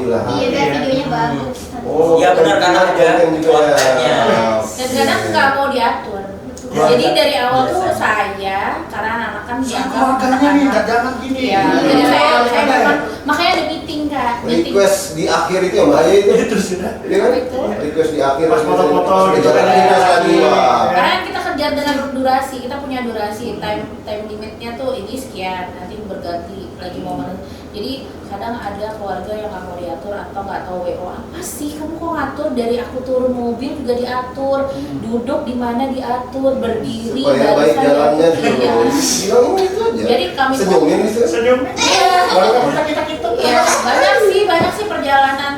Speaker 3: lah.
Speaker 6: Iya, biar videonya bagus.
Speaker 3: Oh,
Speaker 4: Iya benar karena ada
Speaker 3: konten juga ya.
Speaker 4: kontennya.
Speaker 2: Dan kadang nggak mau diatur. Jadi dari awal tuh saya, karena anak-anak kan dianggap
Speaker 1: Keluarganya nih, nggak jangan gini.
Speaker 2: ya, jadi saya memang, makanya ada meeting kak. Meeting.
Speaker 3: Request di akhir itu yang bahaya itu.
Speaker 1: Itu sudah.
Speaker 3: Iya kan?
Speaker 2: Itu.
Speaker 3: Request di akhir.
Speaker 1: Pas foto-foto gitu
Speaker 3: Jangan
Speaker 1: kan.
Speaker 3: request lagi. Wah.
Speaker 2: Karena kita kejar dengan durasi, kita punya durasi, time limitnya tuh ini sekian, nanti berganti lagi momen. Jadi kadang ada keluarga yang nggak mau diatur atau nggak tahu WO apa sih, kamu kok ngatur, dari aku turun mobil juga diatur, duduk di mana diatur, berdiri,
Speaker 3: Supaya baik jalannya
Speaker 2: Iya.
Speaker 3: dulu. Bilang itu aja.
Speaker 2: Jadi kami
Speaker 3: senyumin gitu.
Speaker 1: Senyum.
Speaker 2: Iya.
Speaker 1: Baru kamu kita gitu.
Speaker 2: Ya, banyak sih perjalanan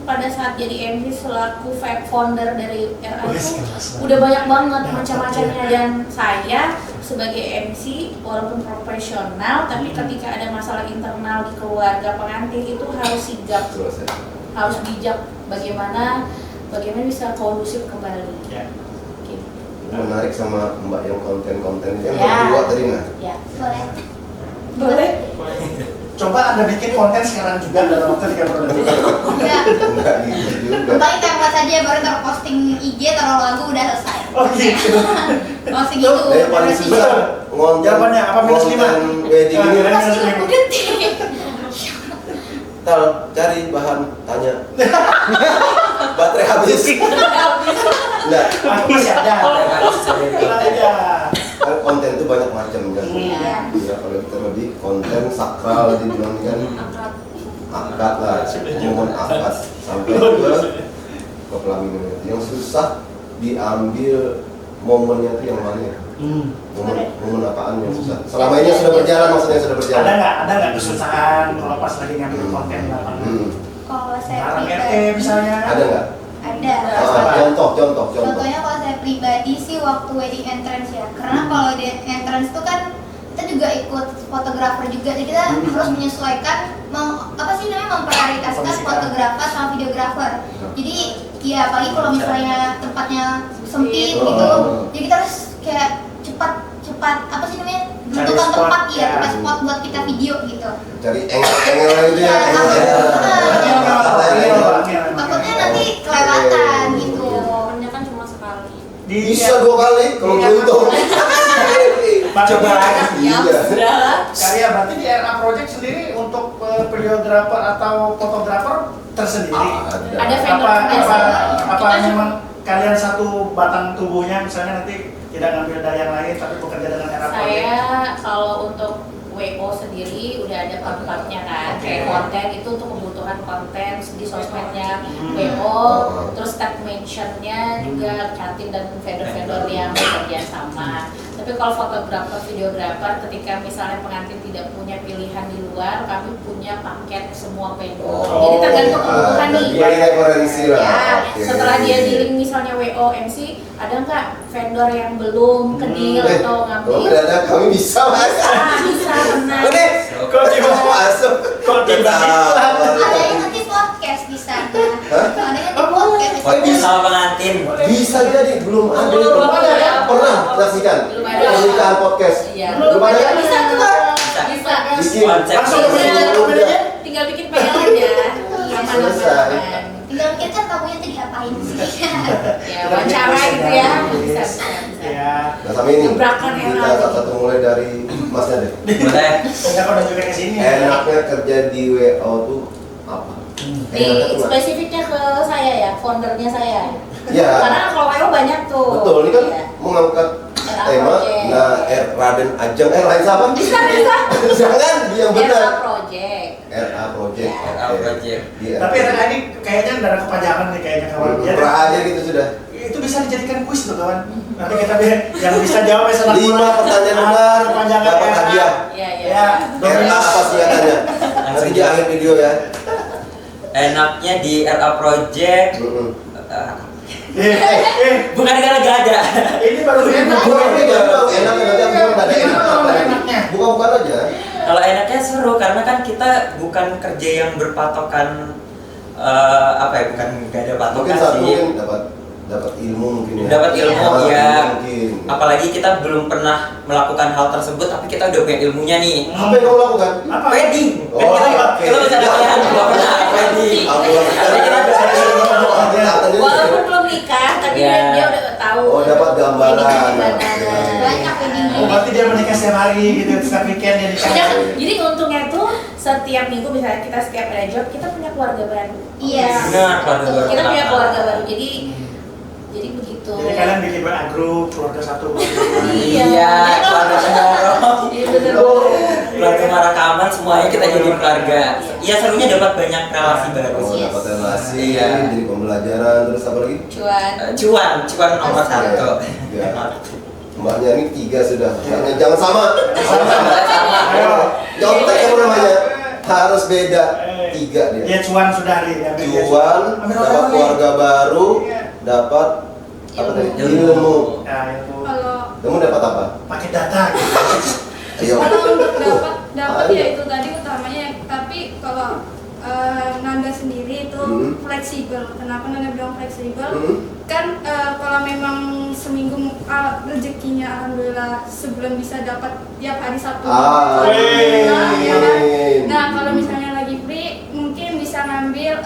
Speaker 2: pada saat jadi MC selaku founder dari RA itu udah banyak banget macam-macamnya, dan saya sebagai MC walaupun profesional tapi ketika ada masalah internal di keluarga pengantin itu harus sigap, harus bijak bagaimana bisa kondusif kembali.
Speaker 1: Ya.
Speaker 2: Gitu.
Speaker 3: Menarik sama Mbak yang konten-konten yang
Speaker 2: Ya.
Speaker 3: berdua tadi nggak?
Speaker 2: Ya.
Speaker 6: Boleh.
Speaker 1: Coba Anda bikin konten sekarang juga dalam waktu 30 detik.
Speaker 6: Enggak.
Speaker 3: Enggak gitu juga.
Speaker 6: Paling template saja baru ntar posting IG, taruh lagu, udah selesai.
Speaker 1: Oh gitu.
Speaker 6: Posting itu.
Speaker 3: Yang paling
Speaker 6: durasi.
Speaker 3: susah ngonten
Speaker 1: Jawabannya apa, minus 5?
Speaker 3: wedding ini.
Speaker 6: Posting 1 detik.
Speaker 3: Tal, cari bahan, tanya. Baterai habis. Enggak.
Speaker 1: Aku masih ada. Tenang aja.
Speaker 3: Kan konten itu banyak macamnya.
Speaker 2: Iya.
Speaker 3: Ya kalau kita lebih konten sakral dibilang kan akad lah, momen akad sampai ke pelaminan. Yang susah diambil momennya itu yang mana ya? Momen apaan yang susah? Selama ini sudah berjalan, maksudnya sudah berjalan.
Speaker 1: Ada nggak kesusahan kalau pas lagi ngambil konten di lapangan?
Speaker 6: Kalau saya
Speaker 1: Sekarang RT
Speaker 6: pribadi,
Speaker 1: misalnya.
Speaker 3: Ada nggak?
Speaker 6: ada.
Speaker 3: Contoh.
Speaker 6: Contohnya kalau saya pribadi sih waktu wedding entrance ya. Karena kalau di entrance itu kan kita juga ikut fotografer juga, jadi kita harus menyesuaikan memprioritaskan fotografer sama videografer. Jadi ya apalagi kalau misalnya tempatnya sempit gitu, jadi kita harus kayak cepat menentukan
Speaker 1: spot,
Speaker 6: tempat
Speaker 1: ya.
Speaker 6: tempat spot buat kita video gitu.
Speaker 3: Cari angle itu ya.
Speaker 6: Takutnya nanti kelewatan gitu.
Speaker 7: Momennya kan cuma sekali.
Speaker 3: Bisa 2 kali kalau beruntung.
Speaker 1: Coba lagi.
Speaker 3: Iya.
Speaker 1: Karya berarti di RA Project sendiri untuk videografer atau fotografer tersendiri.
Speaker 2: Ada vendor
Speaker 1: Apa
Speaker 2: Kita
Speaker 1: memang kalian satu batang tubuhnya misalnya nanti tidak ngambil dari yang lain tapi bekerja dengan RA Project?
Speaker 2: Saya kalau untuk WO sendiri udah ada part-partnya kan, kayak konten itu untuk kebutuhan konten di sosmednya WO, terus tag mentionnya juga Catin dan vendor-vendor yang bekerja sama. Tapi kalau fotografer, videografer, ketika misalnya pengantin tidak punya pilihan di luar, kami punya paket semua vendor. Jadi tergantung kebutuhan nih.
Speaker 3: Jadi referensi lah.
Speaker 2: Ya,
Speaker 3: Oke.
Speaker 2: setelah dia dealing misalnya WO MC, ada nggak vendor yang belum ke deal atau ngambil?
Speaker 3: Kalau tidak ada kami bisa mas.
Speaker 2: Bisa benar.
Speaker 3: Oke, kok di masuk? Kok kita?
Speaker 6: Adanya nanti podcast di sana. Adanya di podcast.
Speaker 4: Oh, bisa pengantin.
Speaker 3: Bisa jadi belum ada.
Speaker 2: Belum ada.
Speaker 3: Pernah saksikan?
Speaker 2: Belum ada.
Speaker 3: Pernikahan podcast.
Speaker 2: Iya.
Speaker 3: Belum ada.
Speaker 2: Bisa tuh. Bisa.
Speaker 3: Bikin.
Speaker 4: Konsep.
Speaker 1: Langsung
Speaker 3: Udah.
Speaker 2: Tinggal bikin panel aja.
Speaker 3: Selesai.
Speaker 2: Aman-aman.
Speaker 6: Tinggal mikir kan kamunya tuh diapain sih.
Speaker 2: Ya, wawancara gitu ya. Bisa.
Speaker 1: Ya,
Speaker 3: Nah sama ini,
Speaker 2: Gebrakan
Speaker 3: kita
Speaker 2: era.
Speaker 3: satu mulai dari Masnya deh.
Speaker 4: Boleh.
Speaker 1: Enggak kok juga ke sini.
Speaker 3: Enaknya kerja di WO tuh apa?
Speaker 2: Di spesifiknya ke saya ya, foundernya saya.
Speaker 3: Ya.
Speaker 2: Karena kalau WO banyak tuh.
Speaker 3: Betul, ini kan
Speaker 2: Iya.
Speaker 3: mengangkat
Speaker 2: RA
Speaker 3: tema.
Speaker 2: Project.
Speaker 3: Nah, Raden Ajeng, lain siapa?
Speaker 2: Bisa.
Speaker 3: Jangan, yang
Speaker 2: RA
Speaker 3: benar.
Speaker 2: Project.
Speaker 3: RA Project.
Speaker 2: Ya.
Speaker 4: RA
Speaker 3: Oke.
Speaker 4: Project.
Speaker 3: Di
Speaker 1: Tapi RA ini kayaknya dari kepanjangan nih kayaknya kawan. Ya,
Speaker 3: RA aja gitu sudah.
Speaker 1: itu bisa dijadikan kuis tuh kawan. Nanti kita yang bisa jawab salah
Speaker 3: 5 pertanyaan benar,
Speaker 1: kepanjangan
Speaker 3: dapat
Speaker 1: RA.
Speaker 3: hadiah.
Speaker 2: Iya, iya.
Speaker 1: Ya,
Speaker 3: RA apa singkatannya? Nanti di akhir video ya.
Speaker 4: Enaknya di RA Project
Speaker 3: Mm-mm.
Speaker 4: bukan karena gak ada.
Speaker 1: Ini baru enak.
Speaker 3: Bukan ini baru enak, nanti aku bilang ada enak.
Speaker 1: Enaknya.
Speaker 3: Bukan aja.
Speaker 4: Kalau enaknya seru karena kan kita bukan kerja yang berpatokan apa ya, bukan gak ada patokan
Speaker 3: Mungkin satu
Speaker 4: sih.
Speaker 3: mungkin dapat ilmu mungkin ya.
Speaker 4: Dapat ilmu
Speaker 3: Dapat
Speaker 4: ya.
Speaker 3: ilmu mungkin.
Speaker 4: Apalagi kita belum pernah melakukan hal tersebut tapi kita udah punya ilmunya nih.
Speaker 3: Apa yang kamu lakukan?
Speaker 1: Apa?
Speaker 4: Wedding.
Speaker 3: Oh,
Speaker 4: Kan kita
Speaker 3: oke.
Speaker 4: kita bisa latihan belum pernah wedding.
Speaker 2: Walaupun belum nikah, tapi
Speaker 4: Iya.
Speaker 2: dia udah tahu.
Speaker 3: Oh, dapat gambaran.
Speaker 2: Gimana.
Speaker 3: Oke.
Speaker 6: Banyak weddingnya.
Speaker 1: Oh, berarti dia menikah setiap hari gitu, setiap weekend dia nikah.
Speaker 2: Ya, jadi untungnya tuh setiap minggu misalnya kita setiap ada job kita punya keluarga baru.
Speaker 6: Iya.
Speaker 4: Benar, keluarga baru.
Speaker 2: Kita punya keluarga baru. Jadi begitu.
Speaker 1: Jadi kalian bikin grup keluarga satu.
Speaker 2: Iya.
Speaker 4: Keluarga Senoro.
Speaker 2: Iya bener.
Speaker 4: Keluarga Marakaman semuanya kita jadi keluarga. Iya, serunya dapat banyak relasi baru.
Speaker 3: Oh,
Speaker 2: Yes.
Speaker 3: dapat relasi,
Speaker 4: Iya.
Speaker 3: jadi pembelajaran, terus apa lagi?
Speaker 2: Cuan.
Speaker 4: Cuan nomor satu.
Speaker 3: Ya. Mbaknya ini 3 sudah. Jangan sama.
Speaker 1: Ayo.
Speaker 3: Contek apa namanya? Harus beda. 3 dia.
Speaker 1: Ya cuan sudah nih.
Speaker 3: Cuan, dapat keluarga baru, dapat apa tadi? Ilmu.
Speaker 1: Ya, itu
Speaker 5: Kalau
Speaker 3: Kamu dapat apa?
Speaker 1: pakai data gitu.
Speaker 3: Ayo.
Speaker 5: kalau untuk dapat ya itu tadi utamanya, tapi kalau Nanda sendiri itu fleksibel. Kenapa Nanda bilang fleksibel? Kan kalau memang seminggu rezekinya alhamdulillah sebulan bisa dapat tiap hari Sabtu.
Speaker 3: Ah,
Speaker 5: Nah, ya kan?
Speaker 3: amin.
Speaker 5: Nah, kalau misalnya lagi free mungkin bisa ngambil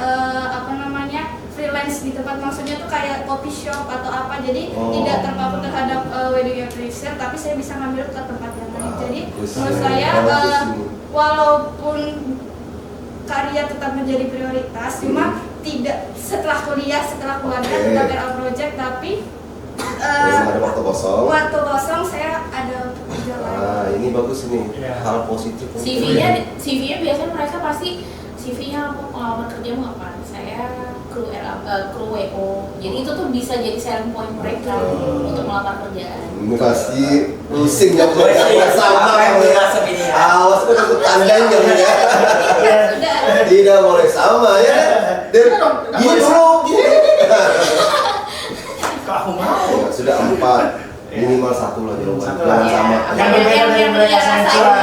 Speaker 5: apa namanya? Freelance di tempat, maksudnya tuh kayak coffee shop atau apa, jadi
Speaker 3: Oh.
Speaker 5: tidak terpaku terhadap wedding anniversary, tapi saya bisa ngambil ke tempat yang lain. Jadi
Speaker 3: Bagus.
Speaker 5: menurut saya
Speaker 3: Bagus ini.
Speaker 5: walaupun karya tetap menjadi prioritas, cuma tidak setelah kuliah, setelah keluarga
Speaker 3: Oke.
Speaker 5: tetap RA Project, tapi
Speaker 3: Belum ada waktu kosong.
Speaker 5: waktu kosong saya ada untuk kerja lain.
Speaker 3: Ah, ini bagus ini.
Speaker 1: Iya.
Speaker 3: Hal positif.
Speaker 2: CV-nya biasanya mereka pasti CV-nya apa, pengalaman kerjamu apa? Saya kru WO. Jadi itu tuh bisa jadi selling point mereka untuk melamar kerjaan.
Speaker 3: Ini pasti pusing ya,
Speaker 4: Gue sih
Speaker 3: sama
Speaker 4: apa yang
Speaker 3: ya.
Speaker 4: masuk ini ya.
Speaker 3: Awas aku takut tandain kamu ya.
Speaker 5: Sudah.
Speaker 3: Tidak boleh sama ya. Dan gini dulu, gini.
Speaker 1: Kok aku mau?
Speaker 3: Ya, sudah 4, minimal 1 lah jawaban.
Speaker 1: Satu
Speaker 3: Jangan
Speaker 1: lah.
Speaker 3: sama.
Speaker 1: Yang berbeda dari mereka yang curang.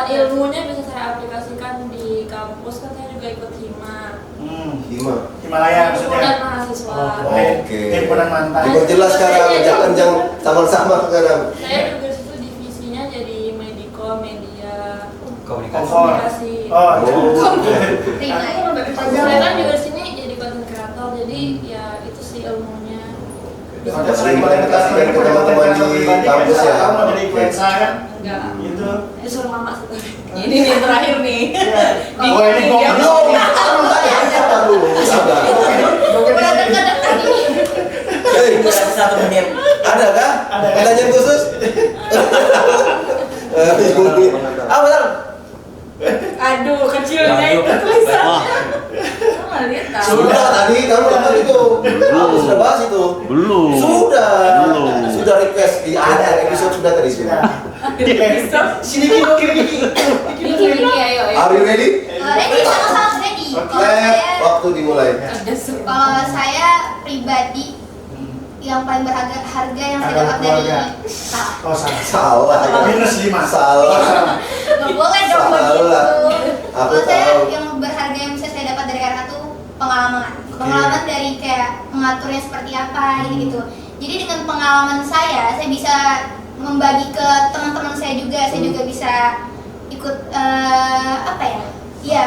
Speaker 7: Ilmunya bisa saya aplikasikan di kampus, kan saya juga ikut hima.
Speaker 3: Hima.
Speaker 1: Himalaya
Speaker 7: Dan
Speaker 1: maksudnya.
Speaker 7: mahasiswa.
Speaker 3: Oke.
Speaker 1: Himpunan mantan.
Speaker 3: Diperjelas sekarang, jangan sama-sama sekarang.
Speaker 7: Saya juga situ divisinya jadi mediko, media,
Speaker 4: Komunikasi.
Speaker 7: komunikasi.
Speaker 1: Oh,
Speaker 6: Terima ya.
Speaker 7: Saya kan juga di sini jadi content creator, jadi ya itu sih ilmunya.
Speaker 3: Ya, sering komunikasikan ke teman-teman di kampus ya.
Speaker 1: Kamu mau jadi influencer kan?
Speaker 7: Enggak,
Speaker 1: Gitu.
Speaker 7: disuruh mama sih.
Speaker 2: Ini nih terakhir nih.
Speaker 1: Oh, ini kok
Speaker 3: Belum, sabar dulu, sabar.
Speaker 6: Udah dekat-dekat ini.
Speaker 3: Hei,
Speaker 4: Kurang 1 menit.
Speaker 3: ada kah?
Speaker 1: Ada.
Speaker 3: Pertanyaan khusus? Apa Bang?
Speaker 2: Aduh, kecilnya itu tulisannya. Kamu nggak lihat tahu?
Speaker 3: Sudah tadi kamu lakukan itu. Aku sudah bahas itu.
Speaker 8: Belum.
Speaker 3: Sudah.
Speaker 8: Belum.
Speaker 3: Sudah request di ada episode sudah tadi sudah.
Speaker 1: Sini kiri.
Speaker 2: Dikit ayo.
Speaker 3: Are you ready?
Speaker 6: Ready, sama-sama ready.
Speaker 3: Waktu dimulai.
Speaker 6: Kalau saya pribadi yang paling berharga yang saya dapat dari salah.
Speaker 1: Oh, salah.
Speaker 3: Salah.
Speaker 1: Minus 5.
Speaker 3: Salah.
Speaker 6: Nggak boleh dong begitu.
Speaker 3: Salah. Aku
Speaker 6: Kalau saya
Speaker 3: tahu.
Speaker 6: yang berharga yang bisa saya dapat dari RA tuh pengalaman. Pengalaman dari kayak mengaturnya seperti apa gitu. Jadi dengan pengalaman saya bisa membagi ke teman-teman saya juga. Saya juga bisa ikut apa ya? Iya.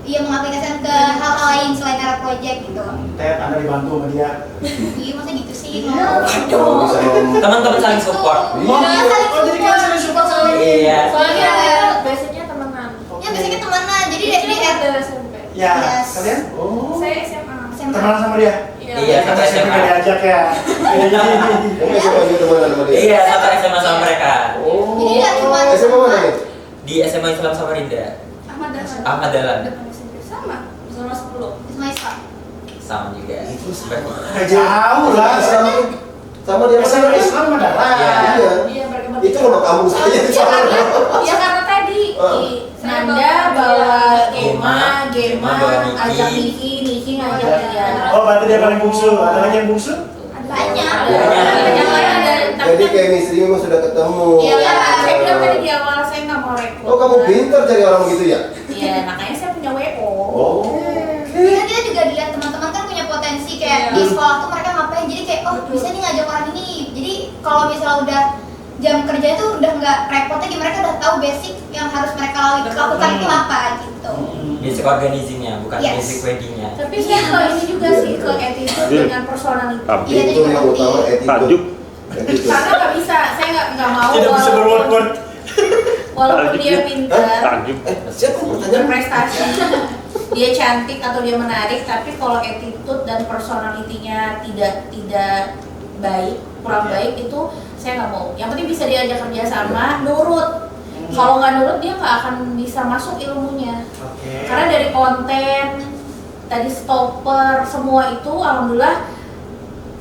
Speaker 6: Iya, mengaplikasikan ke hal-hal lain selain arah project gitu.
Speaker 1: Ted, Anda dibantu sama dia.
Speaker 6: Iya, masa gitu sih?
Speaker 1: Iya.
Speaker 3: Kalau bisa
Speaker 4: Teman-teman saling support.
Speaker 6: Iya, saling
Speaker 1: Oh, jadi kita saling support saling.
Speaker 4: Iya.
Speaker 7: Soalnya
Speaker 6: Iya.
Speaker 7: basicnya temenan.
Speaker 6: Ya biasanya temenan, jadi dari
Speaker 7: dari SMP.
Speaker 1: Ya,
Speaker 6: Yes.
Speaker 1: kalian? Oh.
Speaker 5: Saya SMA.
Speaker 1: Temenan sama dia?
Speaker 4: Iya, satu
Speaker 1: Sampai SMP
Speaker 4: SMA.
Speaker 1: nggak diajak ya?
Speaker 3: Kamu SMA juga teman sama dia?
Speaker 4: Iya, satu SMA sama mereka.
Speaker 3: Oh.
Speaker 6: Jadi nggak cuma
Speaker 3: SMA mana nih?
Speaker 4: Di SMA Islam Samarinda.
Speaker 5: Ahmad Dahlan.
Speaker 4: Ahmad Dahlan.
Speaker 5: Depan SMP. Sama.
Speaker 7: Sama 10.
Speaker 6: Ismail Islam.
Speaker 4: Sama juga.
Speaker 1: Nggak jauh lah.
Speaker 3: Sama dia
Speaker 1: SMA Islam ada lah.
Speaker 3: Iya.
Speaker 7: Iya, mereka
Speaker 3: Itu nama kamu saya.
Speaker 2: Ya karena tadi Nanda bawa Gema ajak Niki ngajak dia.
Speaker 1: Oh, berarti dia paling bungsu. Ada lagi yang bungsu?
Speaker 6: Banyak.
Speaker 2: Yang lain ada.
Speaker 3: Jadi chemistry memang sudah ketemu.
Speaker 2: Iya, saya bilang tadi di awal saya nggak mau rekrut.
Speaker 3: Oh, kamu pintar cari orang gitu ya?
Speaker 2: Iya, makanya saya punya WO.
Speaker 3: Oh.
Speaker 6: Kan kita juga dilihat teman-teman kan punya potensi kayak
Speaker 7: Iya.
Speaker 6: di sekolah tuh mereka ngapain, jadi kayak oh bisa nih ngajak orang ini. Jadi kalau misalnya udah jam kerjanya tuh udah nggak repotnya, mereka udah tahu basic yang harus mereka lakukan itu apa gitu.
Speaker 4: Basic organizingnya, bukan
Speaker 6: Yes.
Speaker 4: basic weddingnya.
Speaker 2: Tapi saya ke ini juga sih ke attitude dengan personality.
Speaker 6: Iya,
Speaker 3: Itu yang utama attitude. Attitude.
Speaker 2: Karena nggak bisa, saya nggak mau
Speaker 1: Tidak bisa berword-word.
Speaker 2: walaupun dia pintar,
Speaker 3: Siapa yang bertanya?
Speaker 2: berprestasi, dia cantik atau dia menarik, tapi kalau attitude dan personalitinya tidak baik, kurang baik itu saya nggak mau. Yang penting bisa diajak kerja sama, nurut. Kalau nggak nurut dia nggak akan bisa masuk ilmunya.
Speaker 1: Oke.
Speaker 2: Karena dari konten, tadi stopper, semua itu alhamdulillah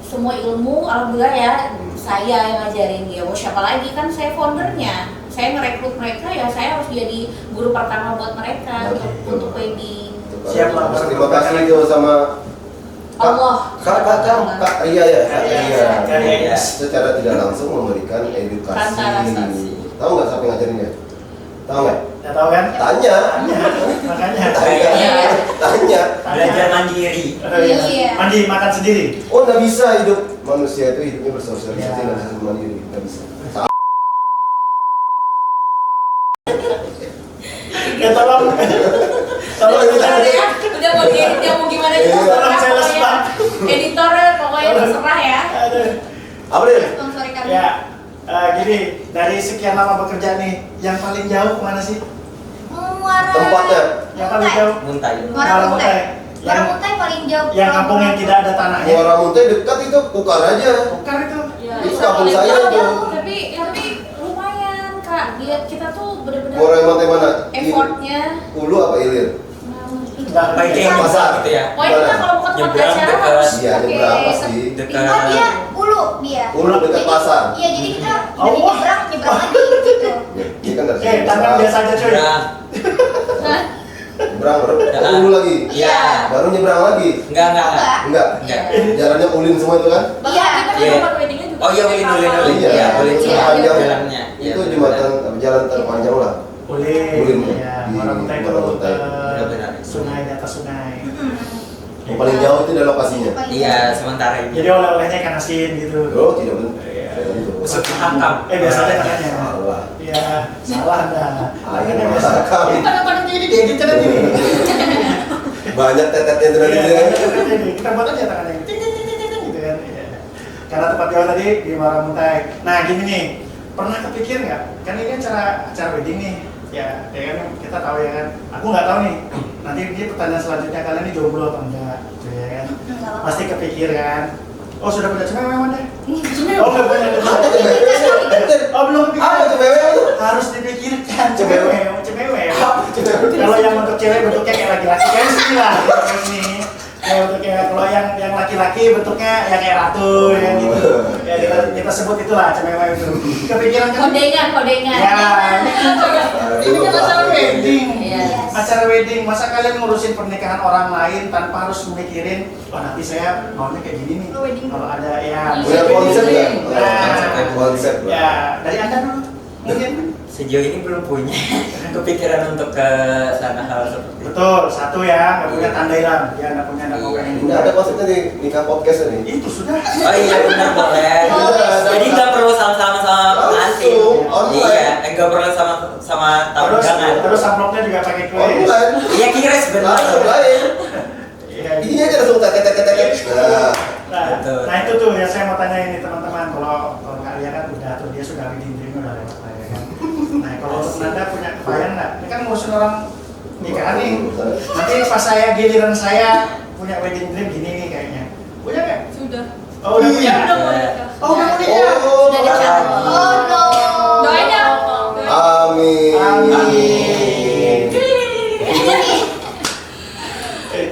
Speaker 2: semua ilmu alhamdulillah ya saya yang ngajarin dia. Mau siapa lagi, kan saya foundernya. Saya ngerekrut mereka ya saya harus jadi guru pertama buat mereka untuk wedding.
Speaker 1: Siap lah.
Speaker 3: Terima kasih itu sama
Speaker 2: Allah.
Speaker 3: Kak Ria ya, Kak Ria.
Speaker 1: Kak Ria.
Speaker 3: Secara tidak langsung memberikan edukasi.
Speaker 2: Transparansi.
Speaker 3: Tahu nggak siapa yang ngajarinnya? Tahu nggak?
Speaker 1: Ya tahu kan?
Speaker 3: Tanya.
Speaker 1: Makanya.
Speaker 3: Tanya.
Speaker 4: Belajar mandiri.
Speaker 6: Iya.
Speaker 1: Mandi makan sendiri.
Speaker 3: Oh nggak bisa hidup manusia itu hidupnya bersosialisasi
Speaker 1: Ya.
Speaker 3: nggak bisa mandiri, nggak bisa.
Speaker 1: Ya tolong. Tolong
Speaker 2: Udah ya, udah mau diedit yang mau gimana juga
Speaker 3: Iya.
Speaker 2: terserah
Speaker 1: Saya
Speaker 2: pokoknya.
Speaker 1: lesbak.
Speaker 2: Editornya pokoknya terserah ya.
Speaker 1: Aduh.
Speaker 3: Apa deh?
Speaker 6: Sponsori kami.
Speaker 1: Ya, gini, dari sekian lama bekerja nih, yang paling jauh kemana sih?
Speaker 6: Muara.
Speaker 3: Tempatnya.
Speaker 1: Yang paling jauh?
Speaker 4: Muntai.
Speaker 6: Muara Muntai. Muara
Speaker 1: Yang,
Speaker 6: Muntai paling jauh.
Speaker 1: yang kampung yang tidak ada tanahnya.
Speaker 3: Muara Muntai dekat itu, Kukar aja.
Speaker 1: Bukan itu.
Speaker 7: Iya.
Speaker 3: Itu kampung saya itu.
Speaker 2: Tapi lumayan Kak, kita tuh bener-bener
Speaker 3: Muara Muntai mana?
Speaker 2: effortnya.
Speaker 3: Ulu apa Ilir?
Speaker 4: Baik yang
Speaker 3: Pasar.
Speaker 4: gitu ya.
Speaker 2: Pokoknya kita kalau buka tempat
Speaker 4: Nyebrang
Speaker 2: acara
Speaker 4: dekat.
Speaker 2: harus
Speaker 3: Iya,
Speaker 2: pakai
Speaker 3: nyebrang pasti.
Speaker 4: Dekat.
Speaker 6: Oh dia ulu dia.
Speaker 3: Ulu dekat
Speaker 6: Jadi-
Speaker 3: pasar.
Speaker 6: Iya jadi kita
Speaker 1: Oh,
Speaker 6: dari
Speaker 1: wah.
Speaker 6: nyebrang lagi gitu.
Speaker 3: Ini kan dari
Speaker 1: Tangan biasa aja cuy.
Speaker 4: Nyebrang.
Speaker 2: Hah?
Speaker 3: Nyebrang baru
Speaker 4: Ya.
Speaker 3: Ulu lagi.
Speaker 2: Iya.
Speaker 3: Baru nyebrang lagi.
Speaker 4: Enggak.
Speaker 6: Enggak.
Speaker 3: Enggak.
Speaker 2: Iya.
Speaker 3: Jalannya ulin semua itu kan?
Speaker 7: Bahkan
Speaker 6: Iya.
Speaker 7: kita kan
Speaker 4: Iya.
Speaker 7: tempat weddingnya juga.
Speaker 4: Oh iya, ulin.
Speaker 3: Iya.
Speaker 4: Iya, boleh
Speaker 3: Itu
Speaker 2: Iya.
Speaker 3: panjang.
Speaker 4: jalannya. Iya,
Speaker 3: Itu
Speaker 4: benar.
Speaker 3: jembatan jalan terpanjang lah.
Speaker 1: Boleh.
Speaker 3: Ulin.
Speaker 1: Ya,
Speaker 3: Di
Speaker 1: Muara Muntai itu
Speaker 3: Muara Muntai.
Speaker 4: Benar-benar.
Speaker 1: sungai di atas sungai.
Speaker 3: Yang paling jauh itu adalah lokasinya.
Speaker 4: Iya, sementara ini.
Speaker 1: Jadi oleh-olehnya ikan asin gitu.
Speaker 3: Oh, tidak benar.
Speaker 1: Iya.
Speaker 3: Tidak benar.
Speaker 4: Sekangkam.
Speaker 1: Biasanya tangannya.
Speaker 3: Salah.
Speaker 1: Iya, salah dah.
Speaker 3: Ayo
Speaker 1: Makanya
Speaker 3: masyarakat.
Speaker 1: Ini pada jadi diedit cara gini.
Speaker 3: Banyak tetetnya itu dari
Speaker 1: Iya,
Speaker 3: dia.
Speaker 1: kita buat aja tangannya. Ting, ting, ting, ting, ting, gitu kan. Iya. Karena tempat jauh tadi di Muara Muntai. Nah gini nih, pernah kepikir nggak? Kan ini acara wedding nih. Ya kan kita tahu ya kan. Aku nggak tahu nih. Nanti ini pertanyaan selanjutnya kalian ini jomblo atau enggak? Gitu ya kan. Pasti kepikir kan. Oh sudah punya cewek memang deh. Oh belum punya.
Speaker 3: Apa tuh cewek?
Speaker 1: Oh belum kepikir.
Speaker 3: Apa tuh cewek itu?
Speaker 1: Harus dipikirkan
Speaker 3: Cewek.
Speaker 1: cewek.
Speaker 3: Apa cewek?
Speaker 1: Kalau yang untuk cewek bentuknya kayak laki-laki kan sini lah ini. Kayak bentuknya kalau yang laki-laki bentuknya ya kayak ratu ya gitu. Ya kita sebut itulah cewek itu. Kepikiran kan?
Speaker 2: Kodengan.
Speaker 1: Ya. Ini kan acara wedding.
Speaker 2: Iya.
Speaker 1: Acara wedding, masa kalian ngurusin pernikahan orang lain tanpa harus mikirin, oh nanti saya maunya kayak gini nih.
Speaker 5: Wedding.
Speaker 1: Kalau ada ya.
Speaker 3: Punya konsep nggak?
Speaker 1: Nah,
Speaker 3: Konsep lah.
Speaker 1: ya dari anda dulu mungkin.
Speaker 4: Sejauh ini belum punya kepikiran untuk ke sana hal seperti itu.
Speaker 1: Betul, satu ya, nggak punya tandailan, ya nggak punya anak
Speaker 4: Iya.
Speaker 1: pengen
Speaker 3: Nggak ada konsepnya di nikah podcast ini.
Speaker 1: itu sudah.
Speaker 4: Oh iya benar boleh.
Speaker 3: Boleh.
Speaker 4: Jadi nggak perlu sama-sama sama pengantin.
Speaker 3: Langsung, online.
Speaker 4: Iya, nggak perlu sama tamu
Speaker 1: Terus,
Speaker 4: undangan.
Speaker 1: terus amplopnya juga pakai kue.
Speaker 3: Online.
Speaker 4: Iya kira
Speaker 3: langsung lain.
Speaker 1: Iya.
Speaker 3: Ini aja langsung tet.
Speaker 1: Nah itu tuh yang saya mau tanya ini teman-teman. Kalau kalian kan udah tuh dia sudah wedding dream udah lewat lah ya kan. Nah kalau untuk Nanda punya kebayang nggak? Ini kan ngurusin orang nikahan nih. Nanti pas giliran saya punya wedding dream gini nih kayaknya. Punya nggak?
Speaker 7: Sudah.
Speaker 1: Oh udah punya.
Speaker 7: Udah mau nikah.
Speaker 1: Oh udah punya.
Speaker 2: Sudah dicatat.
Speaker 6: Oh no.
Speaker 7: Doain ya.
Speaker 3: Amin.
Speaker 1: Amin.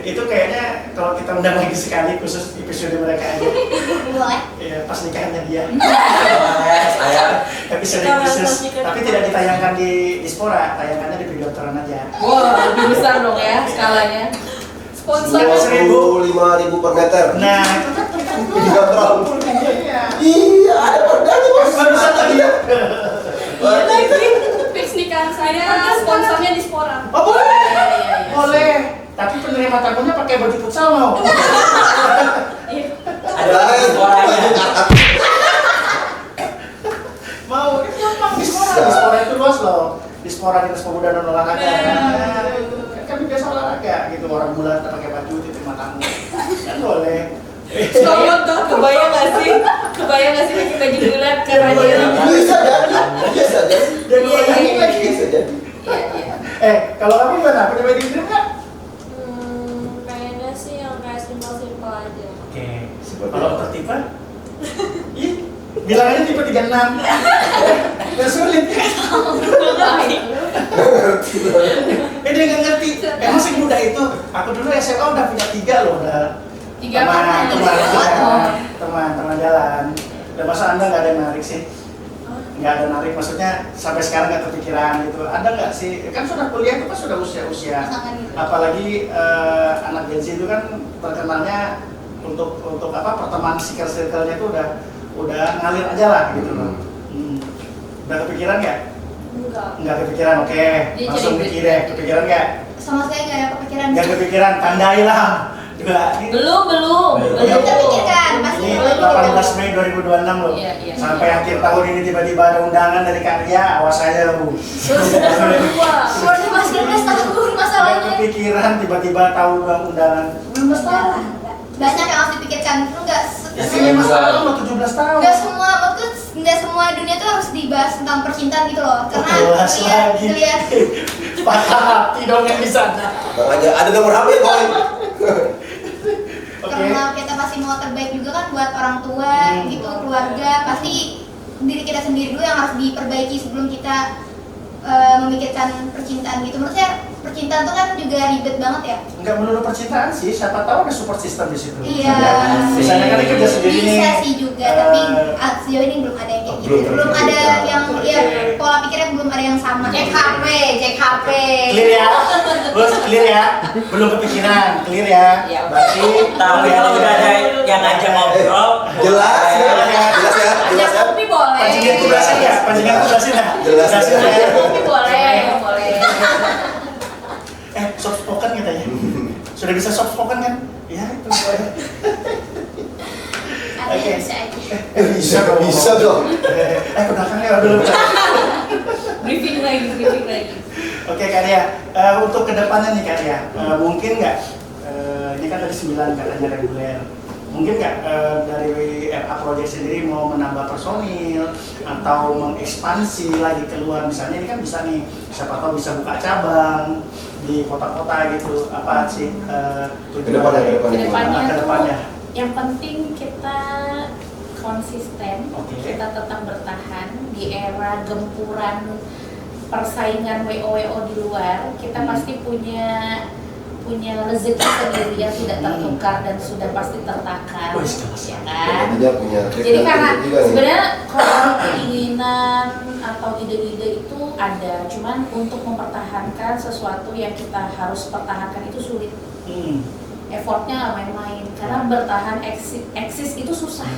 Speaker 1: Itu kayaknya kalau kita undang lagi sekali khusus episode mereka aja.
Speaker 6: Boleh.
Speaker 1: Ya, pas nikahannya dia.
Speaker 4: Saya
Speaker 1: Episode
Speaker 7: Kita
Speaker 1: khusus,
Speaker 7: pas nikah
Speaker 1: tapi
Speaker 7: kita.
Speaker 1: tidak ditayangkan di Spora, tayangannya di video terang aja.
Speaker 2: Wah, lebih besar dong ya skalanya.
Speaker 7: Sponsor.
Speaker 3: 5.000 per meter.
Speaker 1: Nah, itu kan kita
Speaker 3: Iya, terang.
Speaker 1: Iya.
Speaker 3: Iya, ada perdanya mas.
Speaker 1: Barusan tadi.
Speaker 5: Fix nikahan saya sponsornya di Spora.
Speaker 1: Oh boleh,
Speaker 2: Iya.
Speaker 1: boleh. Tapi penerima tamunya pakai baju futsal mau.
Speaker 4: ada suaranya.
Speaker 1: Mau, itu gampang di Spora. Di Spora itu luas loh. Di Spora Dinas Pemuda dan Olahraga. Kan biasa olahraga gitu, orang bulan pakai baju diterima tamu. Kan boleh.
Speaker 2: Selamat tuh, kebayang gak sih? Kebayang gak sih pakai baju bulat karena dia?
Speaker 3: Bisa jadi. Bisa jadi.
Speaker 1: Dan bayangin lagi.
Speaker 3: Bisa jadi.
Speaker 2: Iya.
Speaker 1: Kalau kamu gimana? Punya wedding dream nggak?
Speaker 7: Kayaknya sih yang kayak simpel-simpel aja.
Speaker 1: Oke.
Speaker 3: Seperti
Speaker 1: Kalau
Speaker 3: apa?
Speaker 1: untuk tipe? Ih, bilang aja tipe 36. Gak sulit. Dia nggak ngerti. Emang sih muda itu. Aku dulu SMA udah punya 3 loh. Udah
Speaker 2: Tiga apa?
Speaker 1: teman jalan. Dan masa Anda nggak ada yang menarik sih? Nggak ada narik, maksudnya sampai sekarang nggak kepikiran gitu. Ada nggak sih? Kan sudah kuliah itu kan sudah usia-usia.
Speaker 6: Pasangan gitu.
Speaker 1: Apalagi anak Gen Z itu kan terkenalnya untuk apa pertemanan circle-nya itu udah ngalir aja lah gitu loh. Udah kepikiran nggak?
Speaker 7: Enggak.
Speaker 1: Nggak kepikiran, oke.
Speaker 2: Dia
Speaker 1: Langsung
Speaker 2: jadi
Speaker 1: mikir deh, kepikiran nggak?
Speaker 6: Sama saya nggak ada kepikiran.
Speaker 1: Nggak kepikiran, tandai lah. Juga ini
Speaker 2: Belum.
Speaker 6: Belum terpikirkan, pasti
Speaker 1: ini
Speaker 6: belum
Speaker 1: 18 Mei 2026 loh.
Speaker 2: Iya.
Speaker 1: Sampai akhir tahun ini tiba-tiba ada undangan dari Karya, awas aja Bu.
Speaker 6: Umurnya masih 12 tahun
Speaker 1: Nggak
Speaker 6: masalahnya.
Speaker 1: kepikiran tiba-tiba tahu undangan 19 tahun.
Speaker 6: Banyak yang harus dipikirkan. Itu nggak
Speaker 1: Ya sih 5 tahun loh 17 tahun.
Speaker 6: nggak semua dunia tuh harus dibahas tentang percintaan gitu loh. Karena
Speaker 1: Jelas lagi.
Speaker 6: lihat
Speaker 1: Patah hati dong yang di sana.
Speaker 3: Bang ada nomor HP boy.
Speaker 1: Oke.
Speaker 6: karena kita pasti mau terbaik juga kan buat orang tua gitu, keluarga. Pasti diri kita sendiri dulu yang harus diperbaiki sebelum kita memikirkan percintaan gitu. Menurut saya percintaan tuh kan juga ribet banget ya.
Speaker 1: Enggak melulu percintaan sih, siapa tahu ada support system di situ.
Speaker 6: Iya.
Speaker 1: Misalnya kan dia kerja sendiri nih.
Speaker 6: Bisa sih juga, tapi sejauh ini belum ada yang kayak gitu. Belum ada yang ya pola pikirnya belum ada yang sama.
Speaker 2: Cek HP.
Speaker 1: Clear ya, bos clear ya, belum kepikiran, clear ya.
Speaker 2: Ya,
Speaker 1: Berarti
Speaker 4: Tapi kalau udah ada yang ngajak ngobrol,
Speaker 3: Jelas ya. Jelas ya. Jelas ya.
Speaker 2: Kopi boleh.
Speaker 1: pancingan ku berhasil ya, pancingan ku berhasil ya.
Speaker 3: Jelas.
Speaker 1: Berhasil ya.
Speaker 2: Kopi boleh.
Speaker 1: Soft spoken katanya. Sudah bisa soft spoken kan? Ya itu.
Speaker 6: Ada yang bisa aja.
Speaker 3: Bisa dong.
Speaker 1: Ke belakang ya dulu.
Speaker 2: Briefing lagi.
Speaker 1: Oke Karya, untuk kedepannya nih Karya, mungkin nggak, ini kan tadi 9 katanya reguler, mungkin nggak dari RA Project sendiri mau menambah personil atau mengekspansi lagi keluar, misalnya ini kan bisa nih, siapa tahu bisa buka cabang di kota-kota gitu, apa sih
Speaker 3: Kedepannya.
Speaker 2: Kedepannya tuh yang penting kita konsisten,
Speaker 1: Oke.
Speaker 2: kita tetap bertahan di era gempuran persaingan WO di luar. Kita pasti punya rezeki sendiri yang tidak tertukar dan sudah pasti tertakar,
Speaker 1: Wih, jelas.
Speaker 2: ya kan?
Speaker 3: Dia punya
Speaker 2: Jadi karena
Speaker 3: juga nih.
Speaker 2: sebenarnya kalau keinginan atau ide-ide itu ada, cuman untuk mempertahankan sesuatu yang kita harus pertahankan itu sulit. Effortnya nggak main-main, karena bertahan eksis itu susah.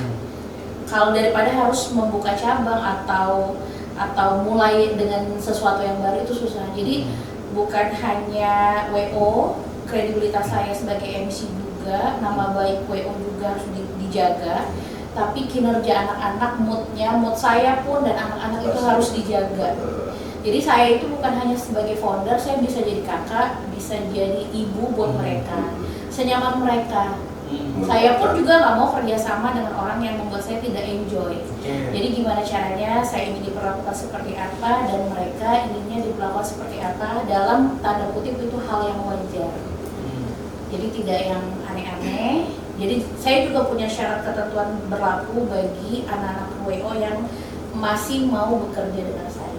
Speaker 2: Kalau daripada harus membuka cabang atau mulai dengan sesuatu yang baru itu susah. Jadi bukan hanya WO, kredibilitas saya sebagai MC juga, nama baik WO juga harus dijaga, tapi kinerja anak-anak, mood saya pun dan anak-anak itu harus dijaga. Jadi saya itu bukan hanya sebagai founder, saya bisa jadi kakak, bisa jadi ibu buat mereka, senyaman mereka. Saya pun juga nggak mau kerjasama dengan orang yang membuat saya tidak enjoy. Jadi gimana caranya saya ingin diperlakukan seperti apa dan mereka inginnya diperlakukan seperti apa, dalam tanda kutip itu hal yang wajar. Jadi tidak yang aneh-aneh. Jadi saya juga punya syarat ketentuan berlaku bagi anak-anak WO yang masih mau bekerja dengan saya.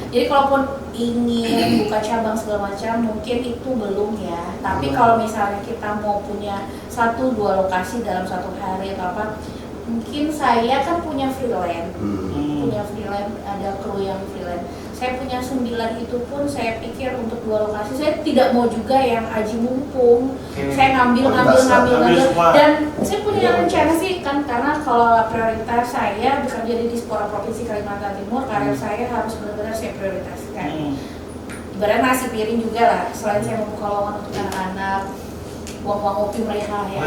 Speaker 2: Jadi kalaupun ingin buka cabang segala macam mungkin itu belum ya. Tapi kalau misalnya kita mau punya 1-2 lokasi dalam satu hari atau apa, mungkin saya kan punya freelance, ada kru yang freelance. Saya punya 9 itu pun saya pikir untuk 2 lokasi. Saya tidak mau juga yang aji mumpung. Saya ngambil. Dan saya punya rencana sih kan, karena kalau prioritas saya bekerja di Dispora Provinsi Kalimantan Timur, karir saya harus benar-benar saya prioritaskan. Ibaratnya nasi piring juga lah. Selain saya membuka lowongan untuk anak-anak, uang ngopi mereka ya.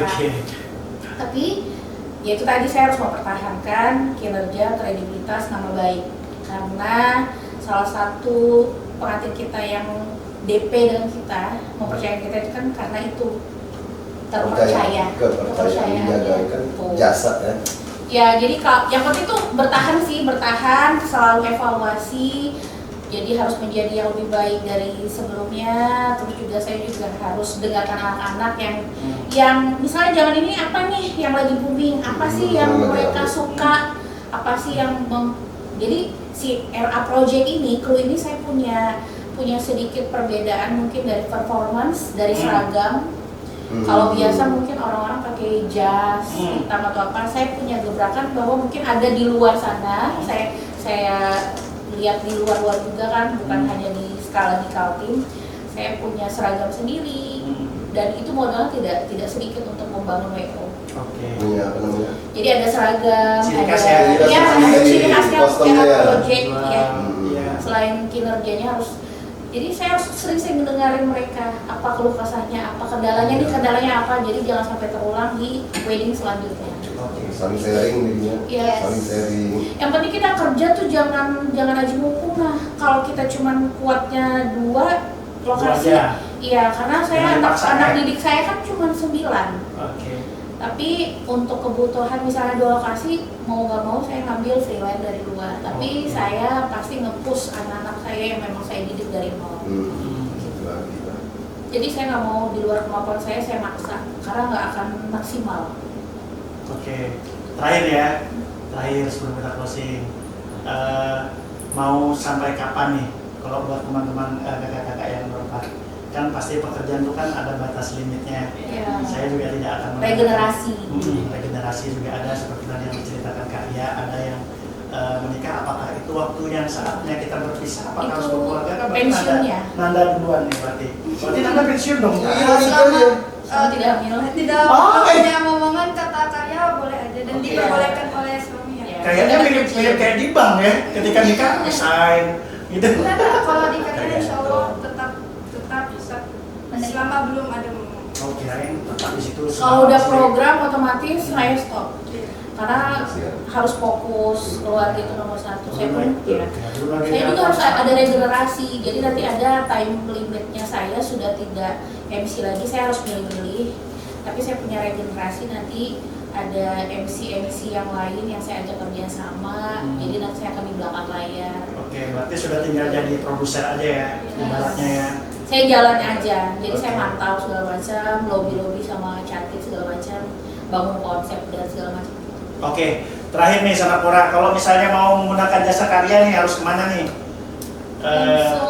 Speaker 2: Tapi ya itu tadi saya harus mempertahankan kinerja, kredibilitas, nama baik. Karena salah satu pengantin kita yang DP dengan kita, mempercayai kita itu kan karena itu terpercaya.
Speaker 3: Kepercayaan dijaga kan jasa ya.
Speaker 2: Ya jadi yang penting itu bertahan, selalu evaluasi. Jadi harus menjadi yang lebih baik dari sebelumnya. Terus juga saya juga harus dengarkan anak-anak yang misalnya jangan ini apa nih yang lagi booming, apa sih yang mereka suka, apa sih yang jadi si RA Project ini, kru ini saya punya sedikit perbedaan mungkin dari performance, dari seragam. Kalau biasa mungkin orang-orang pakai jas hitam atau apa, saya punya gebrakan bahwa mungkin ada di luar sana. Saya lihat di luar juga kan, bukan hanya di skala di Kaltim. Saya punya seragam sendiri dan itu modalnya tidak sedikit untuk membangun WO.
Speaker 3: Punya apa namanya?
Speaker 2: Jadi ada seragam,
Speaker 1: Ciri
Speaker 2: ada
Speaker 1: khas ya?
Speaker 2: ciri khasnya
Speaker 3: Kostumnya
Speaker 2: RA
Speaker 3: ya?
Speaker 2: Project ya.
Speaker 1: Selain
Speaker 2: Selain kinerjanya harus, jadi saya harus sering mendengarin mereka apa keluh kesahnya, apa kendalanya apa, jadi jangan sampai terulang di wedding selanjutnya.
Speaker 3: Saling sharing jadinya.
Speaker 2: Yes.
Speaker 3: Saling sharing.
Speaker 2: Yang penting kita kerja tuh jangan aja mumpung. Nah kalau kita cuman kuatnya 2 lokasi, iya karena saya anak didik saya kan cuma 9. Tapi untuk kebutuhan misalnya 2 lokasi, mau nggak mau saya ngambil freelance dari luar. Tapi saya pasti nge-push anak-anak saya yang memang saya didik dari nol. Jadi saya nggak mau di luar kemampuan saya maksa, karena nggak akan maksimal.
Speaker 1: Terakhir sebelum kita closing, mau sampai kapan nih kalau buat teman-teman kakak-kakak yang berempat? Kan pasti pekerjaan itu kan ada batas limitnya. Saya juga tidak akan regenerasi juga ada, seperti tadi yang diceritakan Kak Ria, ada yang menikah. Apakah itu waktu yang saatnya kita berpisah? Apakah harus berkeluarga? Kan
Speaker 2: pensiunnya.
Speaker 1: Nanda duluan nih berarti Nanda pensiun dong.
Speaker 2: Tidak hamil.
Speaker 5: Tidak punya momongan kata karya boleh aja dan diperbolehkan oleh suami ya.
Speaker 1: Kayaknya mirip kayak di bank ya, ketika nikah resign gitu.
Speaker 5: Nah, kalau di karya insya Allah tetap bisa selama belum ada momong.
Speaker 1: Kirain tetap di situ.
Speaker 2: Kalau udah program otomatis saya stop. Karena harus fokus, keluarga itu nomor 1. Saya pun saya juga harus ada regenerasi. Jadi nanti ada time limitnya, saya sudah tidak MC lagi, saya harus milih-milih. Tapi saya punya regenerasi, nanti ada MC yang lain yang saya ajak kerja sama. Jadi nanti saya akan di belakang layar.
Speaker 1: Berarti sudah tinggal jadi produser aja ya, ibaratnya ya.
Speaker 2: Saya jalan aja, jadi saya mantau segala macam, lobby sama cantik segala macam, bangun konsep dan segala macam.
Speaker 1: Terakhir nih Sanapura, kalau misalnya mau menggunakan jasa karya nih harus kemana nih?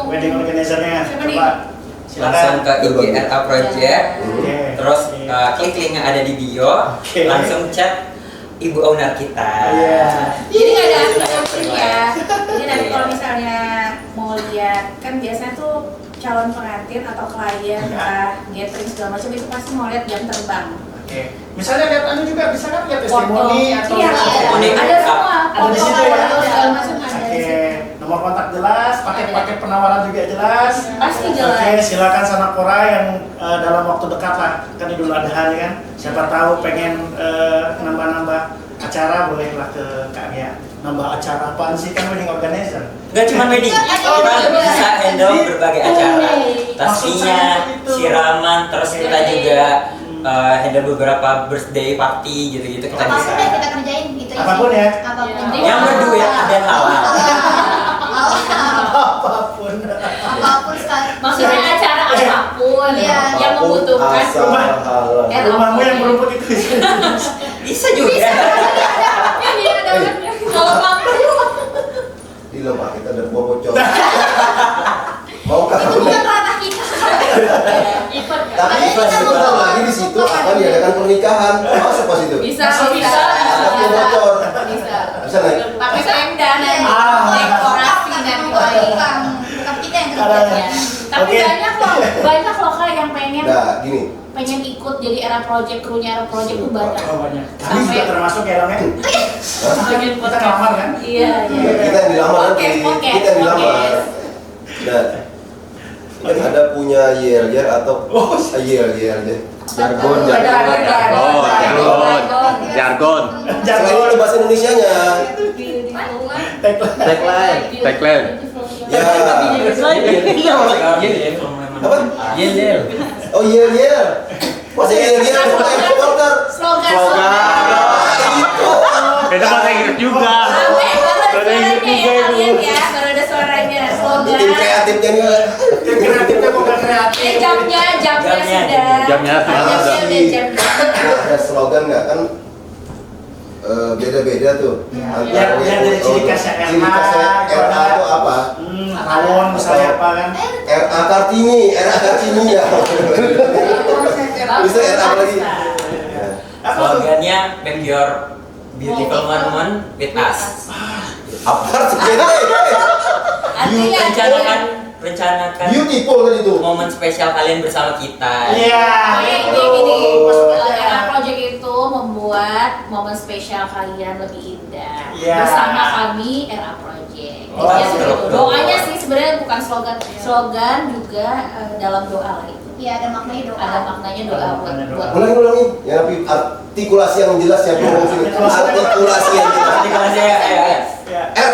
Speaker 1: Wedding organizer-nya, coba
Speaker 4: langsung ke IG RA Project, terus
Speaker 1: Oke.
Speaker 4: klik link yang ada di bio,
Speaker 1: Oke.
Speaker 4: langsung chat ibu owner kita.
Speaker 1: Iya.
Speaker 2: Jadi nggak ada aplikasi ya. Jadi nanti kalau misalnya mau lihat, kan biasanya tuh calon pengantin atau klien, gathering segala macam itu pasti mau lihat jam terbang.
Speaker 1: Oke. Misalnya lihat anu juga bisa kan lihat testimoni atau
Speaker 2: Iya,
Speaker 4: testimoni.
Speaker 2: ada semua.
Speaker 1: Ada di situ ya?
Speaker 2: Segala macam ada di
Speaker 1: Oke,
Speaker 2: situ.
Speaker 1: nomor kontak jelas, paket penawaran juga jelas.
Speaker 2: Pasti jelas.
Speaker 1: Oke, silakan Sanapura yang dalam waktu dekat lah, kan Idul Adha nih kan. Siapa tahu pengen nambah-nambah acara bolehlah ke Kak Ria. Nambah acara apaan sih, kan wedding organizer?
Speaker 4: Nggak cuma wedding, kita bisa handle berbagai acara. Tasnya, siraman, terus kita juga handle beberapa birthday party gitu-gitu kita
Speaker 6: Apapun
Speaker 4: bisa.
Speaker 6: yang kita kerjain gitu
Speaker 1: Apapun ya?
Speaker 6: Apapun.
Speaker 4: Yang berduit dan halal.
Speaker 1: Apapun.
Speaker 6: Apapun sekali.
Speaker 2: Maksudnya acara apapun
Speaker 6: Iya.
Speaker 2: yang membutuhkan
Speaker 3: asal halal.
Speaker 1: Rumahmu yang berumput itu.
Speaker 4: Bisa juga.
Speaker 7: Kalau mampir
Speaker 3: Di lemah kita ada buah bocor. Mau
Speaker 6: Itu
Speaker 3: kamu?
Speaker 6: bukan ranah kita.
Speaker 7: event kan?
Speaker 3: Tapi sebentar lagi di situ akan diadakan pernikahan. Masuk pas itu.
Speaker 2: bisa
Speaker 3: Ada buah bocor.
Speaker 2: bisa.
Speaker 3: Bisa naik.
Speaker 2: Tapi tenda dan
Speaker 1: Ah.
Speaker 2: dekorasi dan lain.
Speaker 6: Bukan kita yang
Speaker 1: Ada.
Speaker 6: kerja.
Speaker 2: Tapi
Speaker 1: Oke.
Speaker 2: banyak loh Kak yang pengen
Speaker 3: Nah, gini.
Speaker 2: ikut jadi era project, krunya era project tuh banyak.
Speaker 1: Oh, banyak. Kami juga termasuk ya, Dong, ya?
Speaker 2: Bagian
Speaker 1: Kita ngelamar kan?
Speaker 2: Iya, iya.
Speaker 3: Kita yang dilamar nanti.
Speaker 2: Podcast,
Speaker 3: Kita yang dilamar. Nah, kan ada punya YLJ atau
Speaker 1: Oh,
Speaker 3: YLJ.
Speaker 8: Jargon.
Speaker 3: Selain itu bahasa Indonesianya.
Speaker 8: Tagline.
Speaker 3: Ya. Apa? Oh YL. Masa YL apa yang supporter?
Speaker 2: Slogan.
Speaker 8: Beda bahasa Inggris juga.
Speaker 2: Ada suaranya ya, baru ada suaranya. Slogan.
Speaker 3: Tim kreatifnya nih.
Speaker 1: Tim kreatifnya bukan kreatif.
Speaker 2: Jamnya sudah.
Speaker 8: Jamnya sudah.
Speaker 2: Jamnya jamnya.
Speaker 3: Ada slogan nggak kan? Beda-beda tuh.
Speaker 1: Ya, dari ciri khasnya
Speaker 3: Ciri khasnya RA itu apa?
Speaker 1: Rawon misalnya apa kan?
Speaker 3: RA Kartini ya. Bisa RA apa lagi?
Speaker 1: Apa tuh?
Speaker 4: Slogannya make your beautiful moment with us.
Speaker 3: Apa artinya?
Speaker 4: Rencanakan
Speaker 3: Beautiful kan itu.
Speaker 4: momen spesial kalian bersama kita.
Speaker 1: Iya.
Speaker 2: Ini
Speaker 1: itu.
Speaker 2: gini,
Speaker 1: Maksudnya.
Speaker 2: era project itu membuat momen spesial kalian lebih indah
Speaker 1: Iya.
Speaker 2: bersama kami era project.
Speaker 1: Oh,
Speaker 2: Jadi
Speaker 4: betul,
Speaker 2: gitu.
Speaker 4: betul.
Speaker 2: Doanya sih sebenarnya bukan slogan, slogan juga dalam doa lah itu.
Speaker 6: Iya, ada maknanya doa.
Speaker 2: Ada maknanya doa buat
Speaker 3: Ulangi. Ya tapi artikulasi yang jelas ya promo sini. Artikulasi yang jelas.
Speaker 4: Artikulasi ya.
Speaker 1: Ya.
Speaker 3: R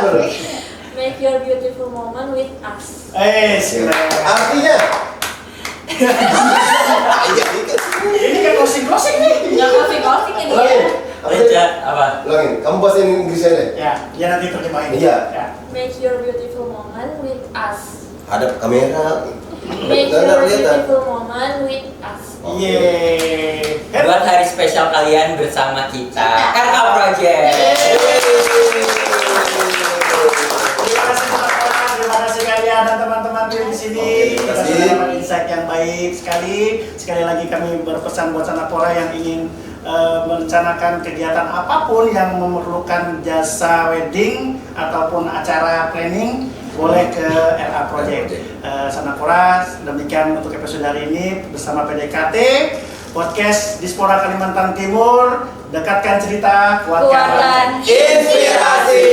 Speaker 3: bener.
Speaker 7: Make your beautiful moment with us.
Speaker 1: Keren.
Speaker 3: Artinya
Speaker 1: Ini kan closing nih.
Speaker 2: nggak closing ini ya.
Speaker 4: Rencana apa?
Speaker 3: Ulangin, kamu bahasa Inggrisnya deh.
Speaker 1: Ya, ya nanti terjemahin.
Speaker 3: Iya.
Speaker 1: Ya.
Speaker 7: Make your beautiful moment with us.
Speaker 3: Hadap kamera.
Speaker 7: Make
Speaker 3: Dan
Speaker 7: your
Speaker 3: kelihatan.
Speaker 7: beautiful moment with us.
Speaker 1: Yeay.
Speaker 4: Buat hari spesial kalian bersama kita. RA Project.
Speaker 1: Terima kasih kalian dan teman-teman di sini.
Speaker 3: Oke, terima
Speaker 1: Kita
Speaker 3: kasih.
Speaker 1: sudah dapat insight yang baik sekali. Sekali lagi kami berpesan buat Sanapora yang ingin merencanakan kegiatan apapun yang memerlukan jasa wedding ataupun acara planning, boleh ke RA Project. Sanapora, demikian untuk episode hari ini bersama PDKT Podcast Dispora Kalimantan Timur. Dekatkan cerita, kuatkan
Speaker 2: Kuatkan
Speaker 3: Inspirasi.